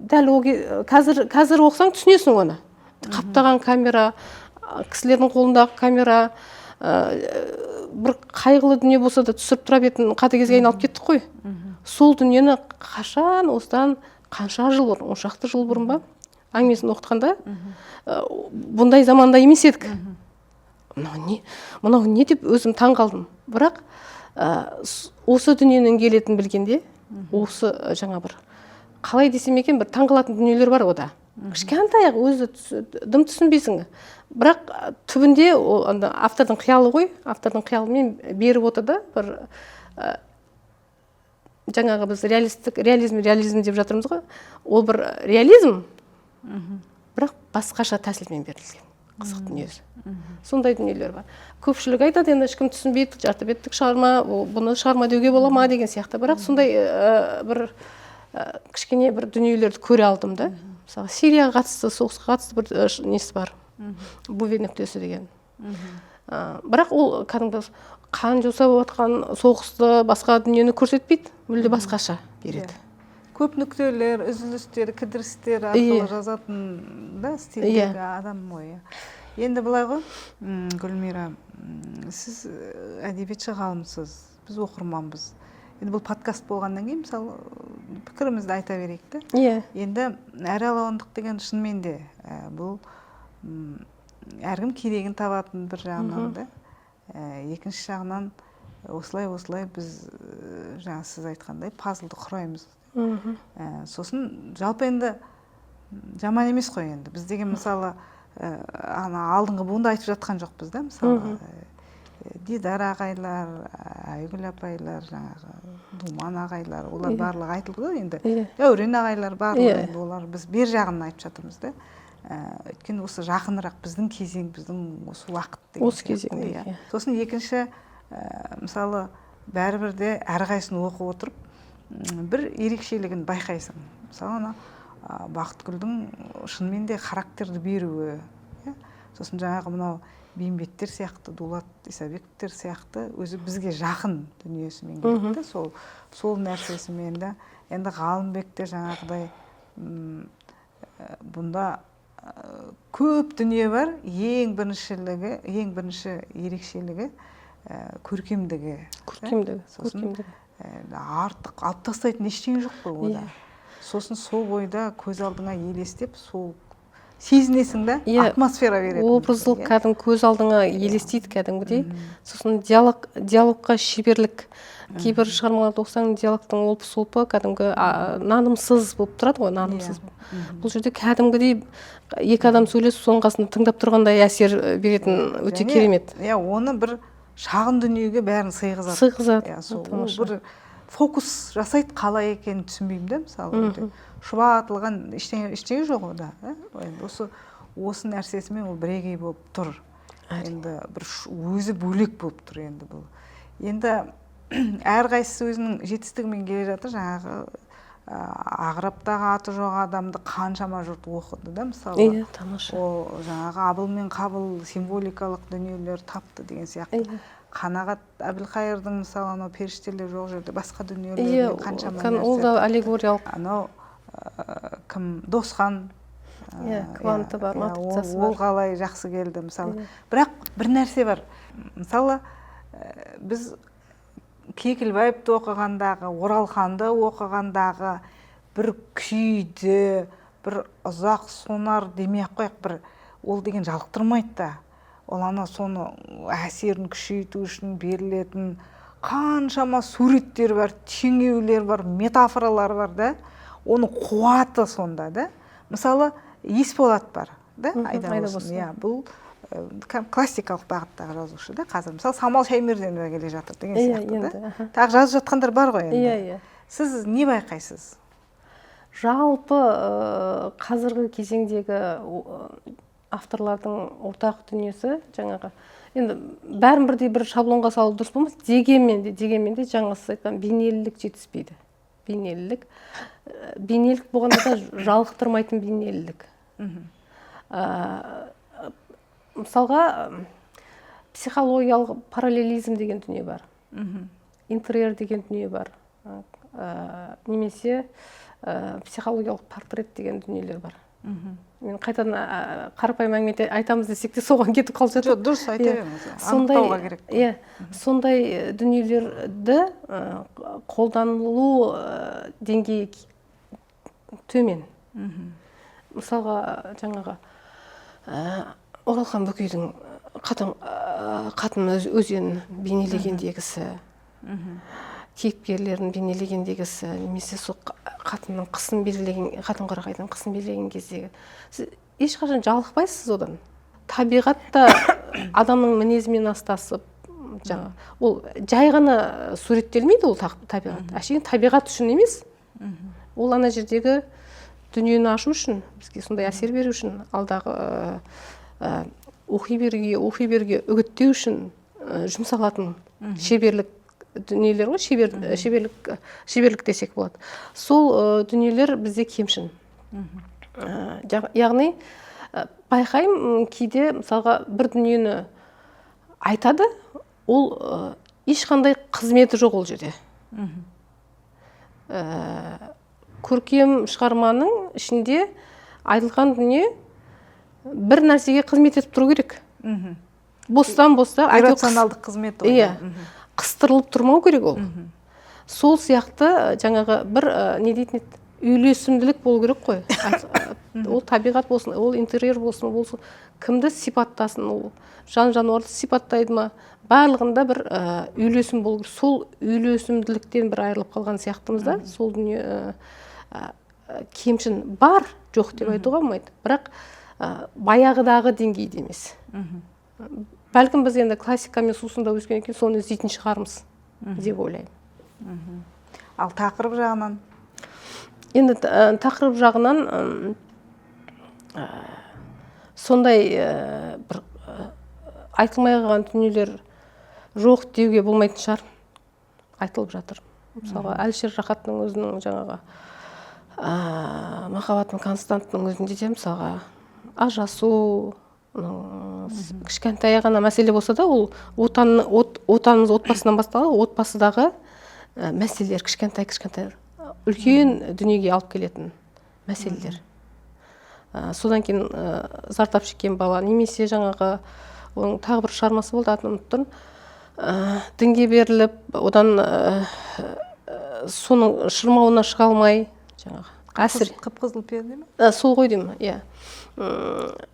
дәл қазір оқысаң түсінесің оны. Қаптаған камера, кісілердің қолындағы камера, бір қайғылы дүние болса да түсіріп тұра бетін қатыгезге айналып кеттік қой. Сол дүниені қашан, осыдан қанша жыл бұрын, 10 шақты жыл бұрын ба, әңгімесін оқытқанда, бұндай заманда емес едік. Мынау не деп өзім таң қалдым. Бірақ осы дүниенің келетін білгенде, осы жаңа бір, қалай десем екен, бір таң қалатын дүниелер бар ода. Кішкентай өзі дым түсінбейсің. Бірақ түбінде автордың қиялы ғой, автордың қиялымен беріп отырды. Бір жаңағы біз реализм деп жатырмыз ғой. Ол бір реализм, бірақ басқаша тәсілмен берілген. Қызық дүниесі. Сондай дүниелер бар. Көпшілік айтады, енді ешкім түсінбейді, жарты беттік шығарма, бұны шығарма деуге бола ма деген сияқты. Бірақ сондай бір кішкене бір дүниелерді көре алдым да. Мысалы, Сирияға қатысты, соғысқа қатысты бір несі бар. Буве нүктесі деген. Бірақ ол кәдімгі қан жоса болатқан соғысты, басқа дүниені көрсетпейді, мүлде басқаша береді. Көп нүктелер, үзілістер, кідірістер арқылы жазатын да стильдегі адам ғой. Енді былай ғой, Гүлмира, сіз әдебиетші ғалымсыз, біз оқырманбыз. Енді бұл подкаст болғаннан кейін, мысалы, пікірімізді айта берейік те. Енді әралуандық деген шынымен де бұл әркім керегін табатын бір жағынан да. Екінші жағынан осылай біз жаңа сіз айтқандай пазлды құраймыз. Сосын жалпы енді жаман емес қой енді. Біз деген мысалы алдыңғы буынды айтып жатқан жоқпыз да. Мысалы Дидар ағайлар, Айгүл апайлар, Думан ағайлар, олар барлығы айтылды енді. Дәурен ағайлар барлығы, олар біз бер жағын айтып жатырмыз да. Өйткені осы жақынырақ біздің кезең, біздің осы уақыт. Осы кезең. Сосын екінші, мысалы, бәрібір де әрқайсысын оқып отырып, бір ерекшелігін байқайсың. Мысалы ана Бақытгүлдің шынымен де характерді беруі, сосын жаңағы мынау Бейімбеттер сияқты, Дулат Исабековтер сияқты өзі бізге жақын дүниесімен келді. Сол нәрсесімен де енді Ғалымбекте жаңағыдай бұнда көп дүние бар. Ең бірінші ерекшелігі көркемдігі. Артық алып тастайтын ештеңе жоқ қой ода. Сосын сол бойда көз алдыңа елестеп, сол сезінесің да, атмосфера береді. Образдылық кәдімгі көз алдыңа елестейді кәдімгідей. Сосын диалогқа шеберлік. Кейбір шығармаларды оқысаң, диалогтың олпы-солпы кәдімгі нанымсыз болып тұрады ғой, нанымсыз. Бұл жерде кәдімгідей екі адам сөйлесіп, соның қасында тыңдап тұрғандай әсер беретін өте керемет. Оны бір шағын дүниеге бәрін сыйғызады. Сыйғызады. Бір фокус жасайды, қалай екенін түсінбеймін де, мысалы. Шұбатылған ештеңе жоқ ода. Осы нәрсесімен ол бірегей болып тұр. Енді бір өзі бөлек болып тұр енді бұл. Енді әрқайсысы өзінің жетістігімен келе жатыр. Жаңағы Ағыраптағы аты жоқ адамды қаншама жұрт оқыды да, мысалы. Ол жаңағы Абыл мен Қабыл символикалық дүниелер тапты деген сияқты. Қанағат Әбілқайырдың мысалы анау періштелер жоқ жерде басқа дүниелермен қаншама нәрсе. Ол да аллегориялық. Анау кім Досхан, кванты бар, матрицасы бар. Ол қалай жақсы келді мысалы. Бірақ бір нәрсе бар. Мысалы біз Кекілбаевты оқығандағы, Оралханды оқығандағы бір күйді, бір ұзақ сонар демей-ақ қояйық, бір ол деген жалықтырмайды да. Ол ана соны әсерін күшейту үшін берілетін қаншама суреттер бар, теңеулер бар, метафоралар бар да. Оның қуаты сонда да. Мысалы Есболат бар да, Айдабосын. Бұл классикалық бағыттағы жазушы да. Қазір мысалы Самал Шаймерденова келе жатыр деген сияқты да. Тағы жазып жатқандар бар ғой енді. Сіз не байқайсыз? Жалпы қазіргі кезеңдегі авторлардың ортақ дүниесі жаңағы. Енді бәрін бірдей бір шаблонға салу дұрыс болмас. Дегенмен де жаңа сіз айтқан бейнелілік жетіспейді. Бейнелілік болғанда да жалықтырмайтын бейнелілік. Мысалға психологиялық параллелизм деген дүние бар. Интерьер деген дүние бар. Немесе психологиялық портрет деген дүниелер бар. Мен қайтадан қарапайым әңгіме айтамыз десек те соған кетіп қалып жатыр. Дұрыс айта беріңіз. Анықтауға керек. Сондай дүниелерді қолданылу деңгейі төмен. Мысалға жаңағы Оралхан Бөкейдің қатын өзенін бейнелегендегісі, кейіпкерлерін бейнелегендегісі, немесе сол қатынның қысын белгілеген, қатын қарағайдың қысын белгілеген кездегі. Сіз ешқашан жалықпайсыз одан. Табиғатта адамның мінезімен астасып, ол жай ғана суреттелмейді ол табиғат. Әшейін табиғат үшін емес. Ол ана жердегі дүниені ашу үшін, бізге сондай әсер беру үшін, алдағы оқи беруге, үгіттеу үшін жұмсалатын шеберлік дүниелер ғой, шеберлік десек болады. Сол дүниелер бізде кемшін. Яғни байқаймын, кейде мысалға бір дүниені айтады, ол ешқандай қызметі жоқ ол жерде. Көркем шығарманың ішінде айтылған дүние бір нәрсеге қызмет етіп тұру керек. Бостан иррационалдық қызмет ол. Қыстырылып тұрмау керек ол. Сол сияқты жаңағы бір не дейтін еді, үйлесімділік болу керек қой. Ол табиғат болсын, ол интерьер болсын, кімді сипаттасын, ол жан-жануарды сипаттайды ма, барлығында бір үйлесім болу керек. Сол үйлесімділіктен бір айырылып қалған сияқтымыз да, сол дүние кемшін бар, жоқ деп айтуға болмайды. Бірақ баяғыдағы деңгейде емес. Бәлкім біз енді классикамен сусында өскен екен, соны іздейтін шығармыз деп ойлаймын. Ал тақырып жағынан? Енді тақырып жағынан сондай бір айтылмай қалған дүниелер жоқ деуге болмайтын шығар. Айтылып жатыр. мысалға Әлішер Рахаттың өзінің жаңағы махаббатым константның өзінде де мысалға ажырасу, кішкентай ғана мәселе болса да, ол отанымыз отбасынан басталады. Отбасыдағы мәселелер кішкентай үлкен дүниеге алып келетін мәселелер. Содан кейін зардап шеккен бала, немесе жаңағы оның тағы бір шығармасы болды, атын ұмыттым. Дінге беріліп, одан соның шырмауына шыға алмай, жаңағы әсір. Қып-қызыл перде ме? Сол ғой деймін, иә.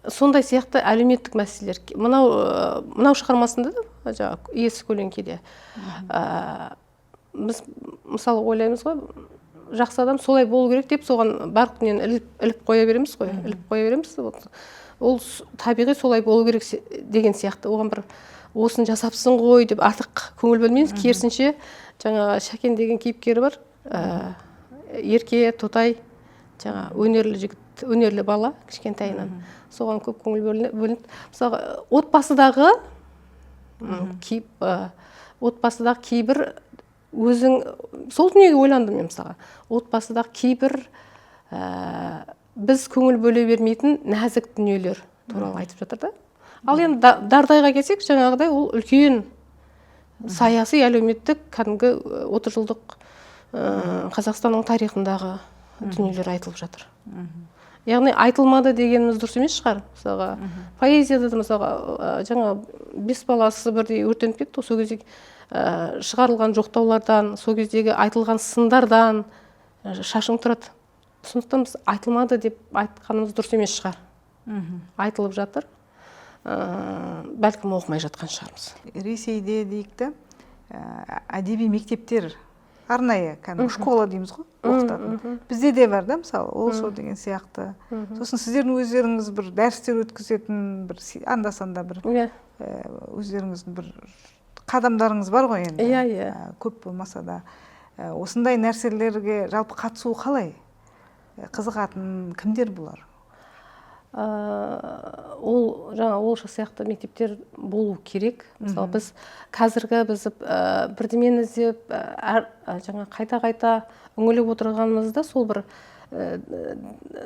Сондай сияқты әлеуметтік мәселелер. Мынау шығармасында да, жаңағы иесі көлеңкеде. Біз мысалы ойлаймыз ғой, жақсы адам солай болу керек деп, соған барлық дүниені іліп қоя береміз ғой, Ол табиғи солай болу керек деген сияқты. Оған бір осын жасапсың ғой деп артық көңіл бөлмейміз. Керісінше, жаңағы Шәкен деген кейіпкері бар. Ерке, Тотай, жаңа өнерлі жігіт, өнерлі бала кішкентайынан. Соған көп көңіл бөлінді. Мысалы, отбасыдағы кейбір өзің сол дүниеге ойландым мен мысалға. Отбасыдағы кейбір біз көңіл бөле бермейтін нәзік дүниелер туралы айтып жатыр да. Ал енді Дардайға келсек, жаңағыдай ол үлкен саяси, әлеуметтік, кәдімгі 30 жылдық Қазақстанның тарихындағы дүниелер айтылып жатыр. Яғни айтылмады дегеніміз дұрыс емес шығар. Мысалға, поэзияда да мысалға, жаңа 5 баласы бірдей өртеніп кетті, сол кезде шығарылған жоқтаулардан, сол кездегі айтылған сындардан шашың тұрады. Сондықтан біз айтылмады деп айтқанымыз дұрыс емес шығар. Айтылып жатыр. Бәлкім оқымай жатқан шығармыз. Ресейде дейікті, әдеби мектептер арнайы, школа дейміз ғой, оқытатын. Бізде де бар да, мысалы, ол сол деген сияқты. Сосын сіздердің өздеріңіз бір дәрістер өткізетін, бір анда-санда бір өздеріңіздің бір қадамдарыңыз бар ғой енді. Көп болмаса да. Осындай нәрселерге жалпы қатысу қалай? Қызығатын кімдер бұлар? Ол жаңа олша сияқты мектептер болу керек. Мысалы, біз қазіргі бірдемені іздеп, жаңа қайта-қайта үңіліп отырғанымызда сол бір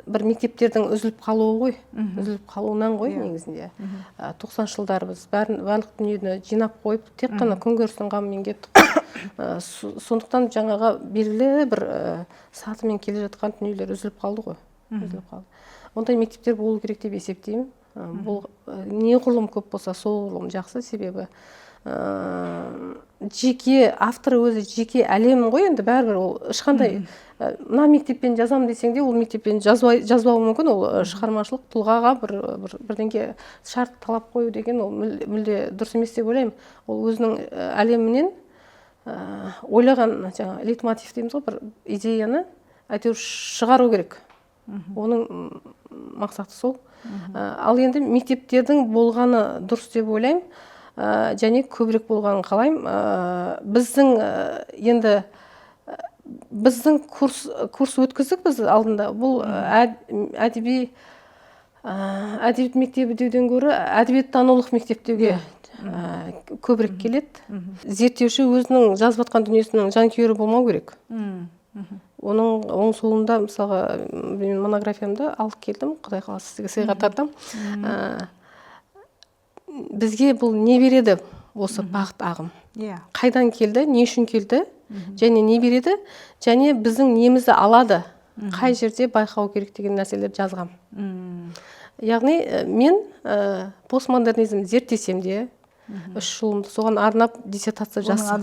мектептердің үзіліп қалуы ғой, үзіліп қалуынан ғой негізінде. 90 жылдар біз барлық дүниені жинап қойып, тек қана күнкөрістің қамымен кеттік. Сондықтан жаңаға белгілі бір сатымен келе жатқан дүниелер үзіліп қалды ғой. Ондай мектептер болу керек деп есептеймін. Бұл неғұрлым көп болса, соғұрлым жақсы, себебі жеке авторы өзі жеке әлемін ғой, енді бәрібір ол ешқандай мына мектеппен жазамын десең де, ол мектеппен жазбауы мүмкін. Ол шығармашылық тұлғаға бірдеңке шарт талап қою деген ол мүлде дұрыс емес деп ойлаймын. Ол өзінің әлемінен ойлаған жаңа лейтмотив дейміз ғой, бір идеяны әйтеуір шығару керек. Оның мақсаты сол. Ал енді мектептердің болғаны дұрыс деп ойлаймын, және көбірек болғанын қалаймын. Біздің курс өткіздік біз алдында. Бұл әдебиет мектебі деуден гөрі әдебиеттанулық мектеп деуге көбірек келеді. Зерттеуші өзінің жазып жатқан дүниесінің жанкүйері болмау керек. Оның соңында, мысалға, мен монографиямда алып келдім, Құдай қаласа сізге сыйға тартам. Бізге бұл не береді осы бағыт ағым? Қайдан келді, не үшін келді, және не береді, және біздің немізді алады, қай жерде байқау керек деген нәрселерді жазғам. Яғни, мен постмодернизм зерттесем де, 3 жылымды соған арнап диссертация жасым.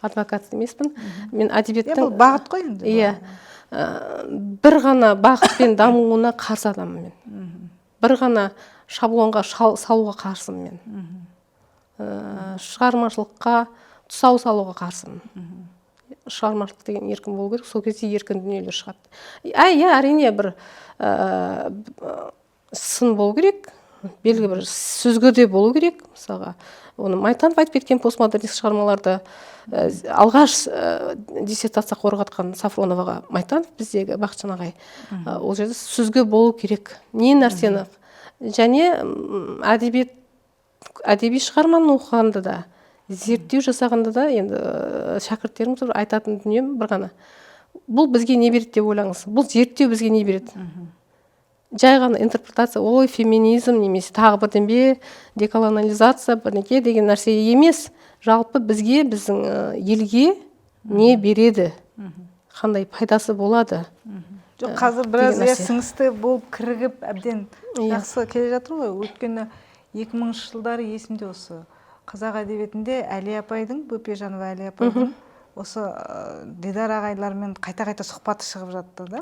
Адвокат емеспін. Мен әдебиеттің бағыт қой енді. Бір ғана бағытпен дамуына қарсы адаммын мен. Бір ғана шаблонға салуға қарсымын мен. Шығармашылыққа тұсау салуға қарсымын. Шығармашылық деген еркін болу керек, сол кезде еркін дүниелер шығады. Әрине бір сын болу керек, белгі бір сөзге де болу керек. Мысалға, оны Майтанов айтып кеткен постмодернист шығармаларды алғаш диссертация қорғатқан Сафроноваға Майтанов, біздегі Бақытжан ағай, ол жерде сөзге болу керек. Не нәрсені? Және әдеби шығарманы оқығанда да зерттеу жасағанда да енді шәкірттерім айтатын дүнием бір ғана, бұл бізге не береді деп ойлаңыз, бұл зерттеу бізге не береді? Жай ғана интерпретация, ой, феминизм немесе тағы бірдеңе, деколонализация бірнеке деген нәрсе емес. Жалпы бізге, біздің елге не береді, қандай пайдасы болады. Жоқ, қазір біраз сіңісті болып кірігіп әбден жақсы келе жатыр ғой. Өйткені 2000 жылдары есімде осы қазақ әдебиетінде Әли апайдың, Бөпежанова Әли апайдың осы Дидар ағайлармен қайта-қайта сұхбаты шығып жатты да.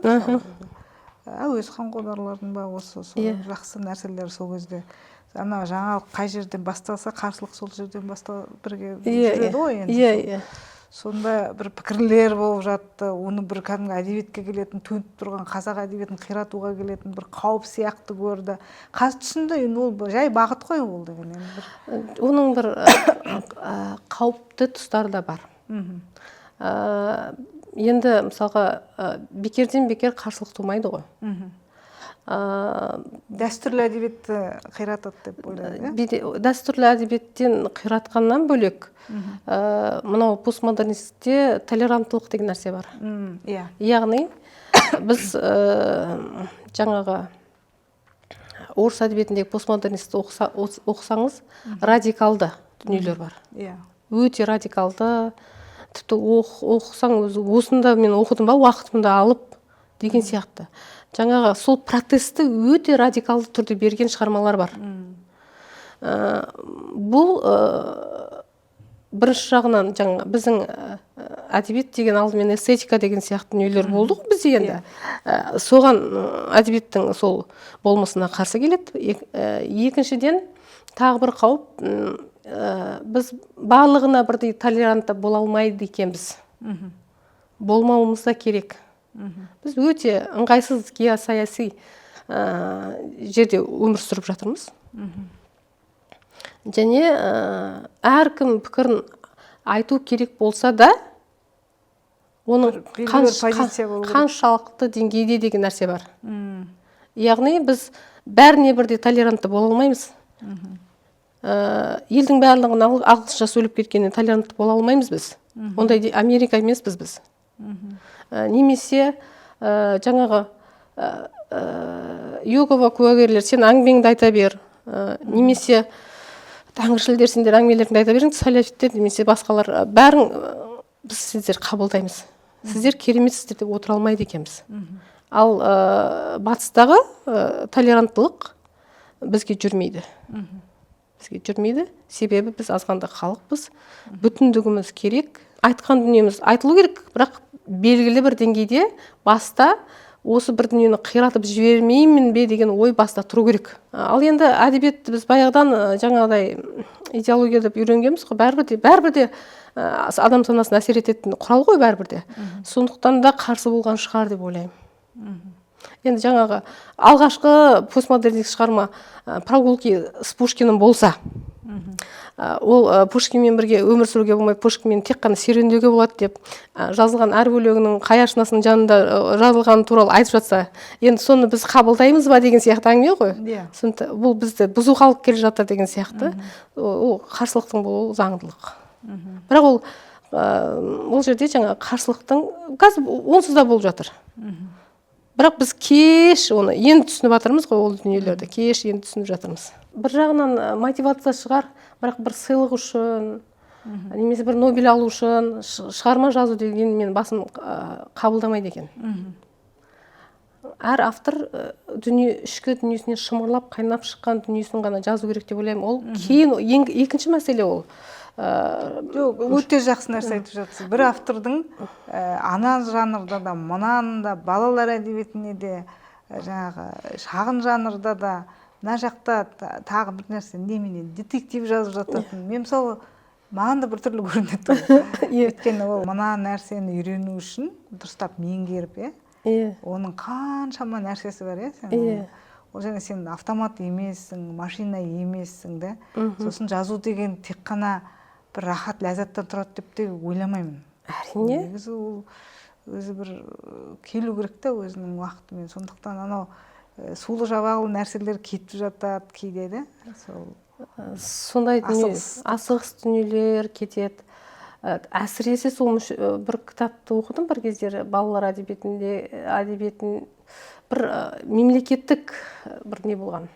Әуезхан Қодарлардың ба осы жақсы нәрселер сол кезде. Ана жаңалық қай жерден басталса, қарсылық сол жерден бірге жүреді ғой енді. Сонда бір пікірлер болып жатты, оны бір кәдімгі әдебиетке келетін, төніп тұрған қазақ әдебиетін қиратуға келетін бір қауіп сияқты көрді. Қазір түсінді, ол жай бағыт қой ол деген. Оның бір қауіпті тұстары да бар. Енді мысалға бекерден бекер қарсылық тумайды ғой. Дәстүрлі әдебиетті қиратады деп ойлайды. Дәстүрлі әдебиеттен қиратқаннан бөлек, мынау постмодернистте толеранттылық деген нәрсе бар. Яғни біз жаңағы орыс әдебиетіндегі постмодернистті оқысаңыз, радикалды дүниелер бар. Өте радикалды, тіпті оқысаң өзі, осында мен оқыдым ба, уақытымды алып деген сияқты. Жаңағы сол протесті өте радикалды түрде берген шығармалар бар. Бұл бірінші жағынан жаңа біздің әдебиет деген алдымен эстетика деген сияқты дүниелер болды ғой бізде енді. Соған әдебиеттің сол болмысына қарсы келеді. Екіншіден тағы бір қауіп, біз барлығына бірдей толерантты бола алмайды екенбіз. Болмауымыз да керек. Біз өте ыңғайсыз геосаяси жерде өмір сүріп жатырмыз. Және әркім пікірін айту керек болса да, оның қаншалықты деңгейде деген нәрсе бар. Яғни біз бәріне бірдей толерантты бола алмаймыз. Елдің барлығын ағылшынша сөйлеп кеткеннен толерантты бола алмаймыз біз. Ондай Америка емеспіз біз. Немесе жаңағы Иегова куәгерлер, сен әңгімеңді айта бер. Немесе тәңіршілдер, сендер әңгімелеріңді айта беріңіз, салафиттер немесе басқалар, бәрін біз сіздер қабылдаймыз. Сіздер кереметсіздер деп отыра алмайды екенбіз. Ал батыстағы толеранттылық бізге жүрмейді. Себебі біз азғанда халықпыз, бүтіндігіміз керек, айтқан дүниеміз айтылу керек, бірақ белгілі бір деңгейде баста осы бір дүниені қиратып жібермеймін бе деген ой баста тұру керек. Ал енді әдебиетті біз баяғыдан жаңағыдай идеология деп үйренгенбіз ғой, бәрібір де адам санасына әсер ететін құрал ғой бәрібір де. Сондықтан да қарсы болған шығар деп ойлаймын. Енді жаңағы алғашқы постмодернистік шығарма прогулки с Пушкиным болса, ол Пушкинмен бірге өмір сүруге болмайды, Пушкинмен тек қана серуендеуге болады деп жазылған әр өлеңінің қай ашынасының жанында жазылғаны туралы айтып жатса, енді соны біз қабылдаймыз ба деген сияқты әңгіме ғой. Бұл бізді бұзу қалып келе жатыр деген сияқты. Ол қарсылықтың болуы заңдылық. Бірақ ол жерде жаңа қарсылықтың қазір онсыз да болып жатыр. Бірақ біз кеш оны енді түсініп жатырмыз ғой, ол дүниелерді кеш енді түсініп жатырмыз. Бір жағынан мотивация шығар, бірақ бір сыйлық үшін, немесе бір Нобель алу үшін шығарма жазу деген мен басым қабылдамайды екен. Әр автор ішкі дүниесіне шымырлап, қайнап шыққан дүниесін ғана жазу керек деп ойлаймын. Ол кейін екінші мәселе ол. Өте жақсы нәрсе айтып жатсыз. Бір автордың ана жанрда да, мынанда балалар әдебиетіне де, жаңағы шағын жанрда да, мына жақта тағы бір нәрсе, немене детектив жазып жататын. Мен мысалы, маған да бір түрлі көрінеді. Өйткені ол мына нәрсені үйрену үшін дұрыстап меңгеріп, оның қаншама нәрсесі бар, ол және сен автомат емессің, машина емессің да. Сосын жазу деген тек қана бір рахат, ләззаттан тұрады деп те ойламаймын. Әрине. Негізі ол өзі бір келу керек та өзінің уақытымен. Сондықтан анау сулы жабағылы нәрселер кетіп жатады кейде де. сондай дүние, асығыс дүниелер кетеді. Әсіресе сол бір кітапты оқыдым бір кездері, балалар әдебиетін бір мемлекеттік бір не болған.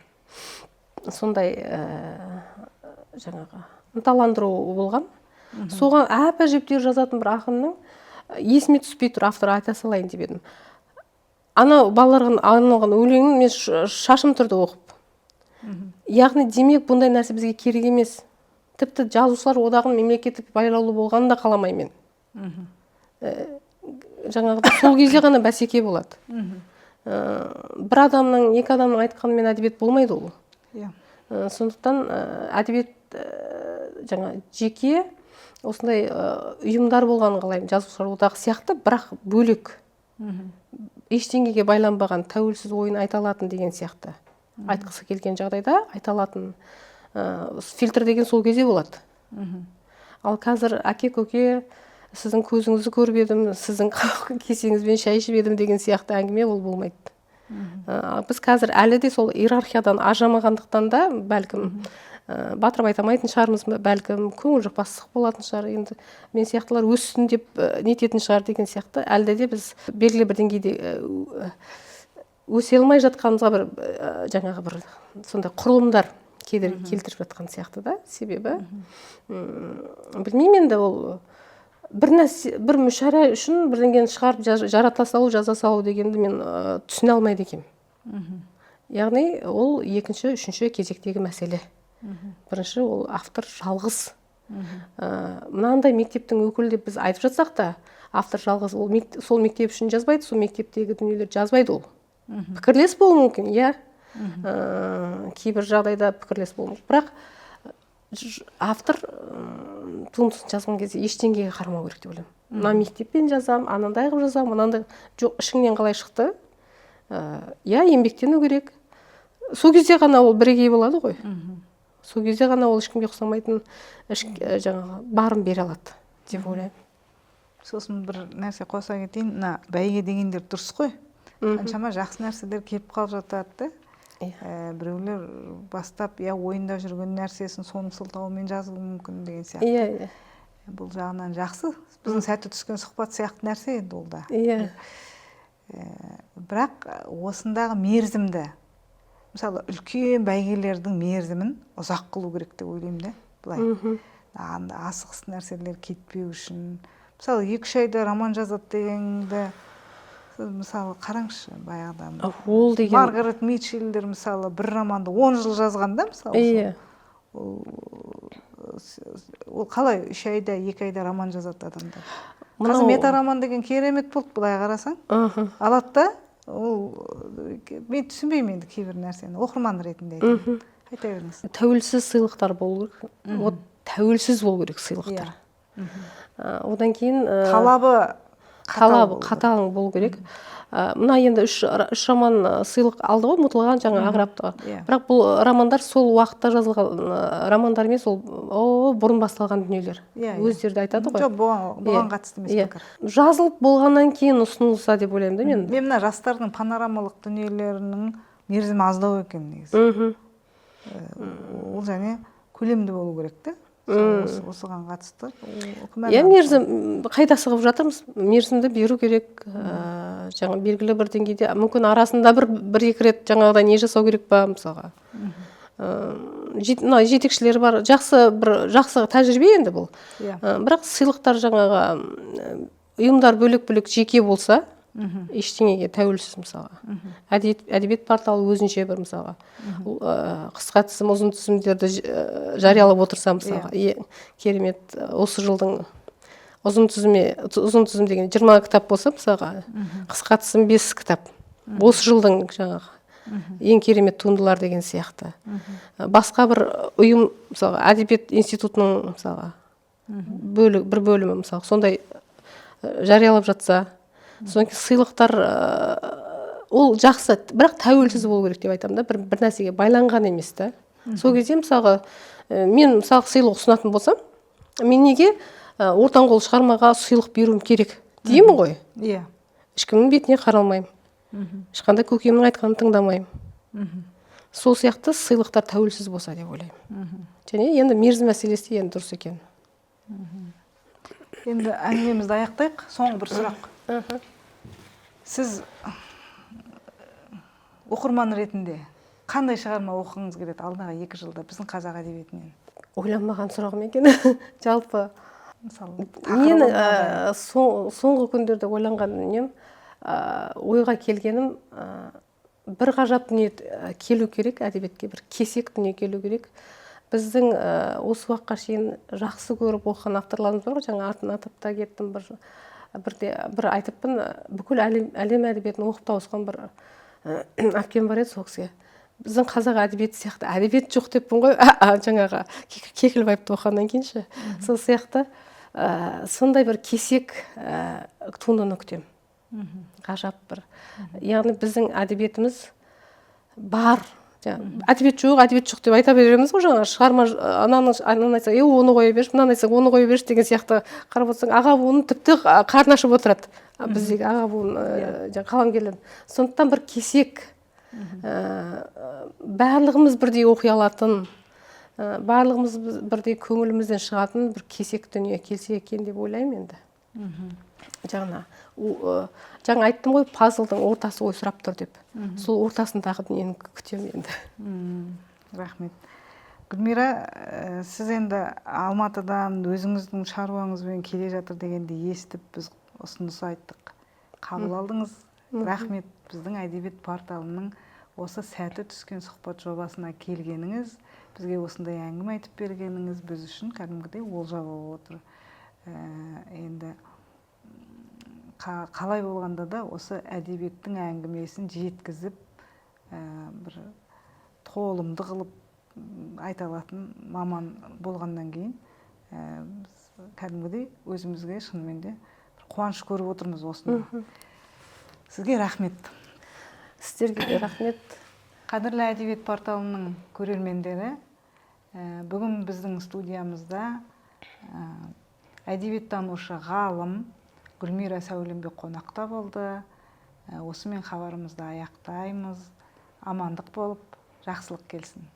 Сондай жаңағы ынталандыру болған. Соған әп-әжептеуір жазатын бір ақынның есіме түспей тұр, автор айта салайын деп едім. Ана балаларға арналған өлеңін мен шашым тұрды оқып. Яғни демек бұндай нәрсе бізге керек емес. Тіпті жазушылар одағын мемлекеттік байлаулы болғанын да қаламаймын. Жаңағыда сол кезде ғана бәсеке болады. Бір адамның, екі адамның айтқанымен әдебиет болмайды ол. Сондықтан әдебиет жаңа жеке осындай ұйымдар болғанын қалаймын, жазушылар одағы сияқты, бірақ бөлек. Ештеңеге байланбаған тәуелсіз ойын айта алатын деген сияқты. Айтқысы келген жағдайда айта алатын фильтр деген сол кезде болады. Ал қазір әке-көке, сіздің көзіңізді көріп едім, сіздің кесеңізбен шай ішіп едім деген сияқты әңгіме ол болмайды. Біз қазір әлі де сол иерархиядан ажырамағандықтан да бәлкім батырып айтамайтын шығармыз, бәлкім көңіл жұқпастық болатын шығар, енді мен сияқтылар өссін деп нететін шығар деген сияқты, әлде де біз белгілі бір деңгейде өсе алмай жатқанымызға бір жаңағы бір сондай құрылымдар кедергі келтіріп жатқан сияқты да. Себебі білмеймін, енді ол бір мүшәра үшін бірдеңені шығарып жарата салу, жаза салу дегенді мен түсіне алмайды екенмін. Яғни ол екінші, үшінші кезектегі мәселе. Бірінші ол автор жалғыз. Мынандай мектептің өкілі деп біз айтып жатсақ та, автор жалғыз, ол сол мектеп үшін жазбайды, сол мектептегі дүниелер жазбайды ол. Пікірлес болуы мүмкін, иә. Кейбір жағдайда пікірлес болуы мүмкін. Бірақ автор туындысын жазған кезде ештеңеге қарамау керек деп ойлаймын. Мына мектеппен жазам, анандай қылып жазам, мынандай жоқ, ішіңнен қалай шықты? Иә, еңбектену керек. Сол кезде ғана ол бірегей болады ғой. Сол кезде ғана ол ешкімге ұқсамайтын жаңағы барын бере алады деп ойлаймын. Сосын бір нәрсе қоса кетейін, мына бәйге дегендер дұрыс қой. Қаншама жақсы нәрселер келіп қалып жатады. Біреулер бастап ойында жүрген нәрсесін соның сылтауымен жазылуы мүмкін деген сияқты. Бұл жағынан жақсы. Біздің сәтті түскен сұхбат сияқты нәрсе енді ол да. Бірақ осындағы мерзімді, мысалы үлкен бәйгелердің мерзімін ұзақ қылу керек деп ойлаймын да. Былай асығыс нәрселер кетпеу үшін. Мысалы 2-3 айда роман жазады дегенді, мысалы қараңызшы, баяғыда Маргарет Митчеллдер мысалы бір романды 10 жыл жазғанда, мысалы ол қалай 3 айда, 2 айда роман жазады адамдар. Қазір мета-роман деген керемет болды, былай қарасаң. Алады да, мен түсінбеймін енді кейбір нәрсені, оқырман ретінде айтамын. Айта беріңіз. Тәуелсіз сыйлықтар болу керек. Тәуелсіз болу керек сыйлықтар. Одан кейін талабы қатал болу керек. Мына енді 3 роман сыйлық алды ғой, ұмытылған жаңа Ағраптыға. Бірақ бұл романдар сол уақытта жазылған романдар емес, ол бұрын басталған дүниелер. Өздері де айтады ғой. Жоқ, бұған қатысты емес пікір. Жазылып болғаннан кейін ұсынылса деп ойлаймын да мен. Мен мына жастардың панорамалық дүниелерінің мерзімі аздау екен негізі. Ол және көлемді болу керек та. Осыған қатысты. Мерзім қайда сығып жатырмыз? Мерзімді беру керек. Жаңа белгілі бір деңгейде, мүмкін арасында бір-екі рет жаңағыдай не жасау керек па, мысалға. Жетекшілері бар. Жақсы тәжірибе енді бұл. Бірақ сыйлықтар жаңаға ұйымдар бөлек-бөлек жеке болса, ештеңеге тәуелсіз мысалға. Әдебиет порталы өзінше бір мысалға. Қысқа тізім, ұзын тізімдерді жариялап отырса мысалға. Керемет, осы жылдың ұзын тізім деген 20 кітап болса мысалға, қысқа тізім 5 кітап. Осы жылдың жаңағы ең керемет туындылар деген сияқты. Басқа бір ұйым, мысалға, әдебиет институтының мысалға бір бөлімі мысалға, сондай жариялап жатса, содан кейін сыйлықтар ол жақсы, бірақ тәуелсіз болу керек деп айтамын да, бір нәрсеге байланған емес та. Сол кезде мысалға мен мысалға сыйлық ұсынатын болсам, мен неге ортан қол шығармаға сыйлық беруім керек деймін ғой. Ешкімнің бетіне қаралмаймын. Ешқандай көкемнің айтқанын тыңдамаймын. сол сияқты сыйлықтар тәуелсіз болса деп ойлаймын. Және енді мерзім мәселесі енді дұрыс екен. Енді әңгімемізді аяқтайық. Соңғы бір сұрақ. Сіз оқырман ретінде қандай шығарма оқығыңыз келеді алдағы 2 жылда біздің қазақ әдебиетінен? Ойланбаған сұрағым екен. Жалпы Мысалы, мен соңғы күндерде ойланған нем, ойға келгенім, бір ғажап дүние келу керек, әдебиетке бір кесек дүние келу керек. Біздің осы уақытқа шейін жақсы көріп оқыған авторларымыз бар, жаңа атын атап та кеттім, бір айтыппын, бүкіл әлем әдебиетін оқып тауысқан бір әпкем бар еді сол кісіге. Біздің қазақ әдебиеті сияқты әдебиет жоқ деппін ғой, жаңағы Кекілбаевты оқығаннан кейінші. Сол сияқты сондай бір кесек туындыны күтем. Ғажап бір. Яғни біздің әдебиетіміз бар. Әдебиет жоқ деп айта береміз ғой, жаңа шығарма ананы айтса, оны қоя берші, мынаны айтса, оны қоя берші деген сияқты қарап отырсаң, аға буын тіпті қарны ашып отырады. Біздегі аға буын қаламгерлер. Сондықтан бір кесек, барлығымыз бірдей оқи алатын, барлығымыз бірдей көңілімізден шығатын бір кесек дүние келсе екен деп ойлаймын енді. Жаңа айттым ғой, пазлдың ортасы ой сұрап тұр деп. Сол ортасындағы дүниені күтем енді. Рахмет. Гүлмира, сіз енді Алматыдан өзіңіздің шаруаңызбен келе жатыр дегенде естіп, біз ұсыныс айттық. Қабыл алдыңыз. Рахмет, біздің әдебиет порталының осы сәті түскен сұхбат жобасына келгеніңіз, бізге осындай әңгіме айтып бергеніңіз біз үшін кәдімгідей олжа болып отыр. Енді қалай болғанда да осы әдебиеттің әңгімесін жеткізіп, бір толымды қылып айта алатын маман болғаннан кейін, кәдімгідей өзімізге шынымен де қуаныш көріп отырмыз осыны. Сізге рахмет. Сіздерге де рахмет. Қадірлі әдебиет порталының көрермендері, бүгін біздің студиямызда әдебиеттанушы ғалым Гүлмира Сәуленбек қонақта болды. Осымен хабарымызды аяқтаймыз. Амандық болып, жақсылық келсін.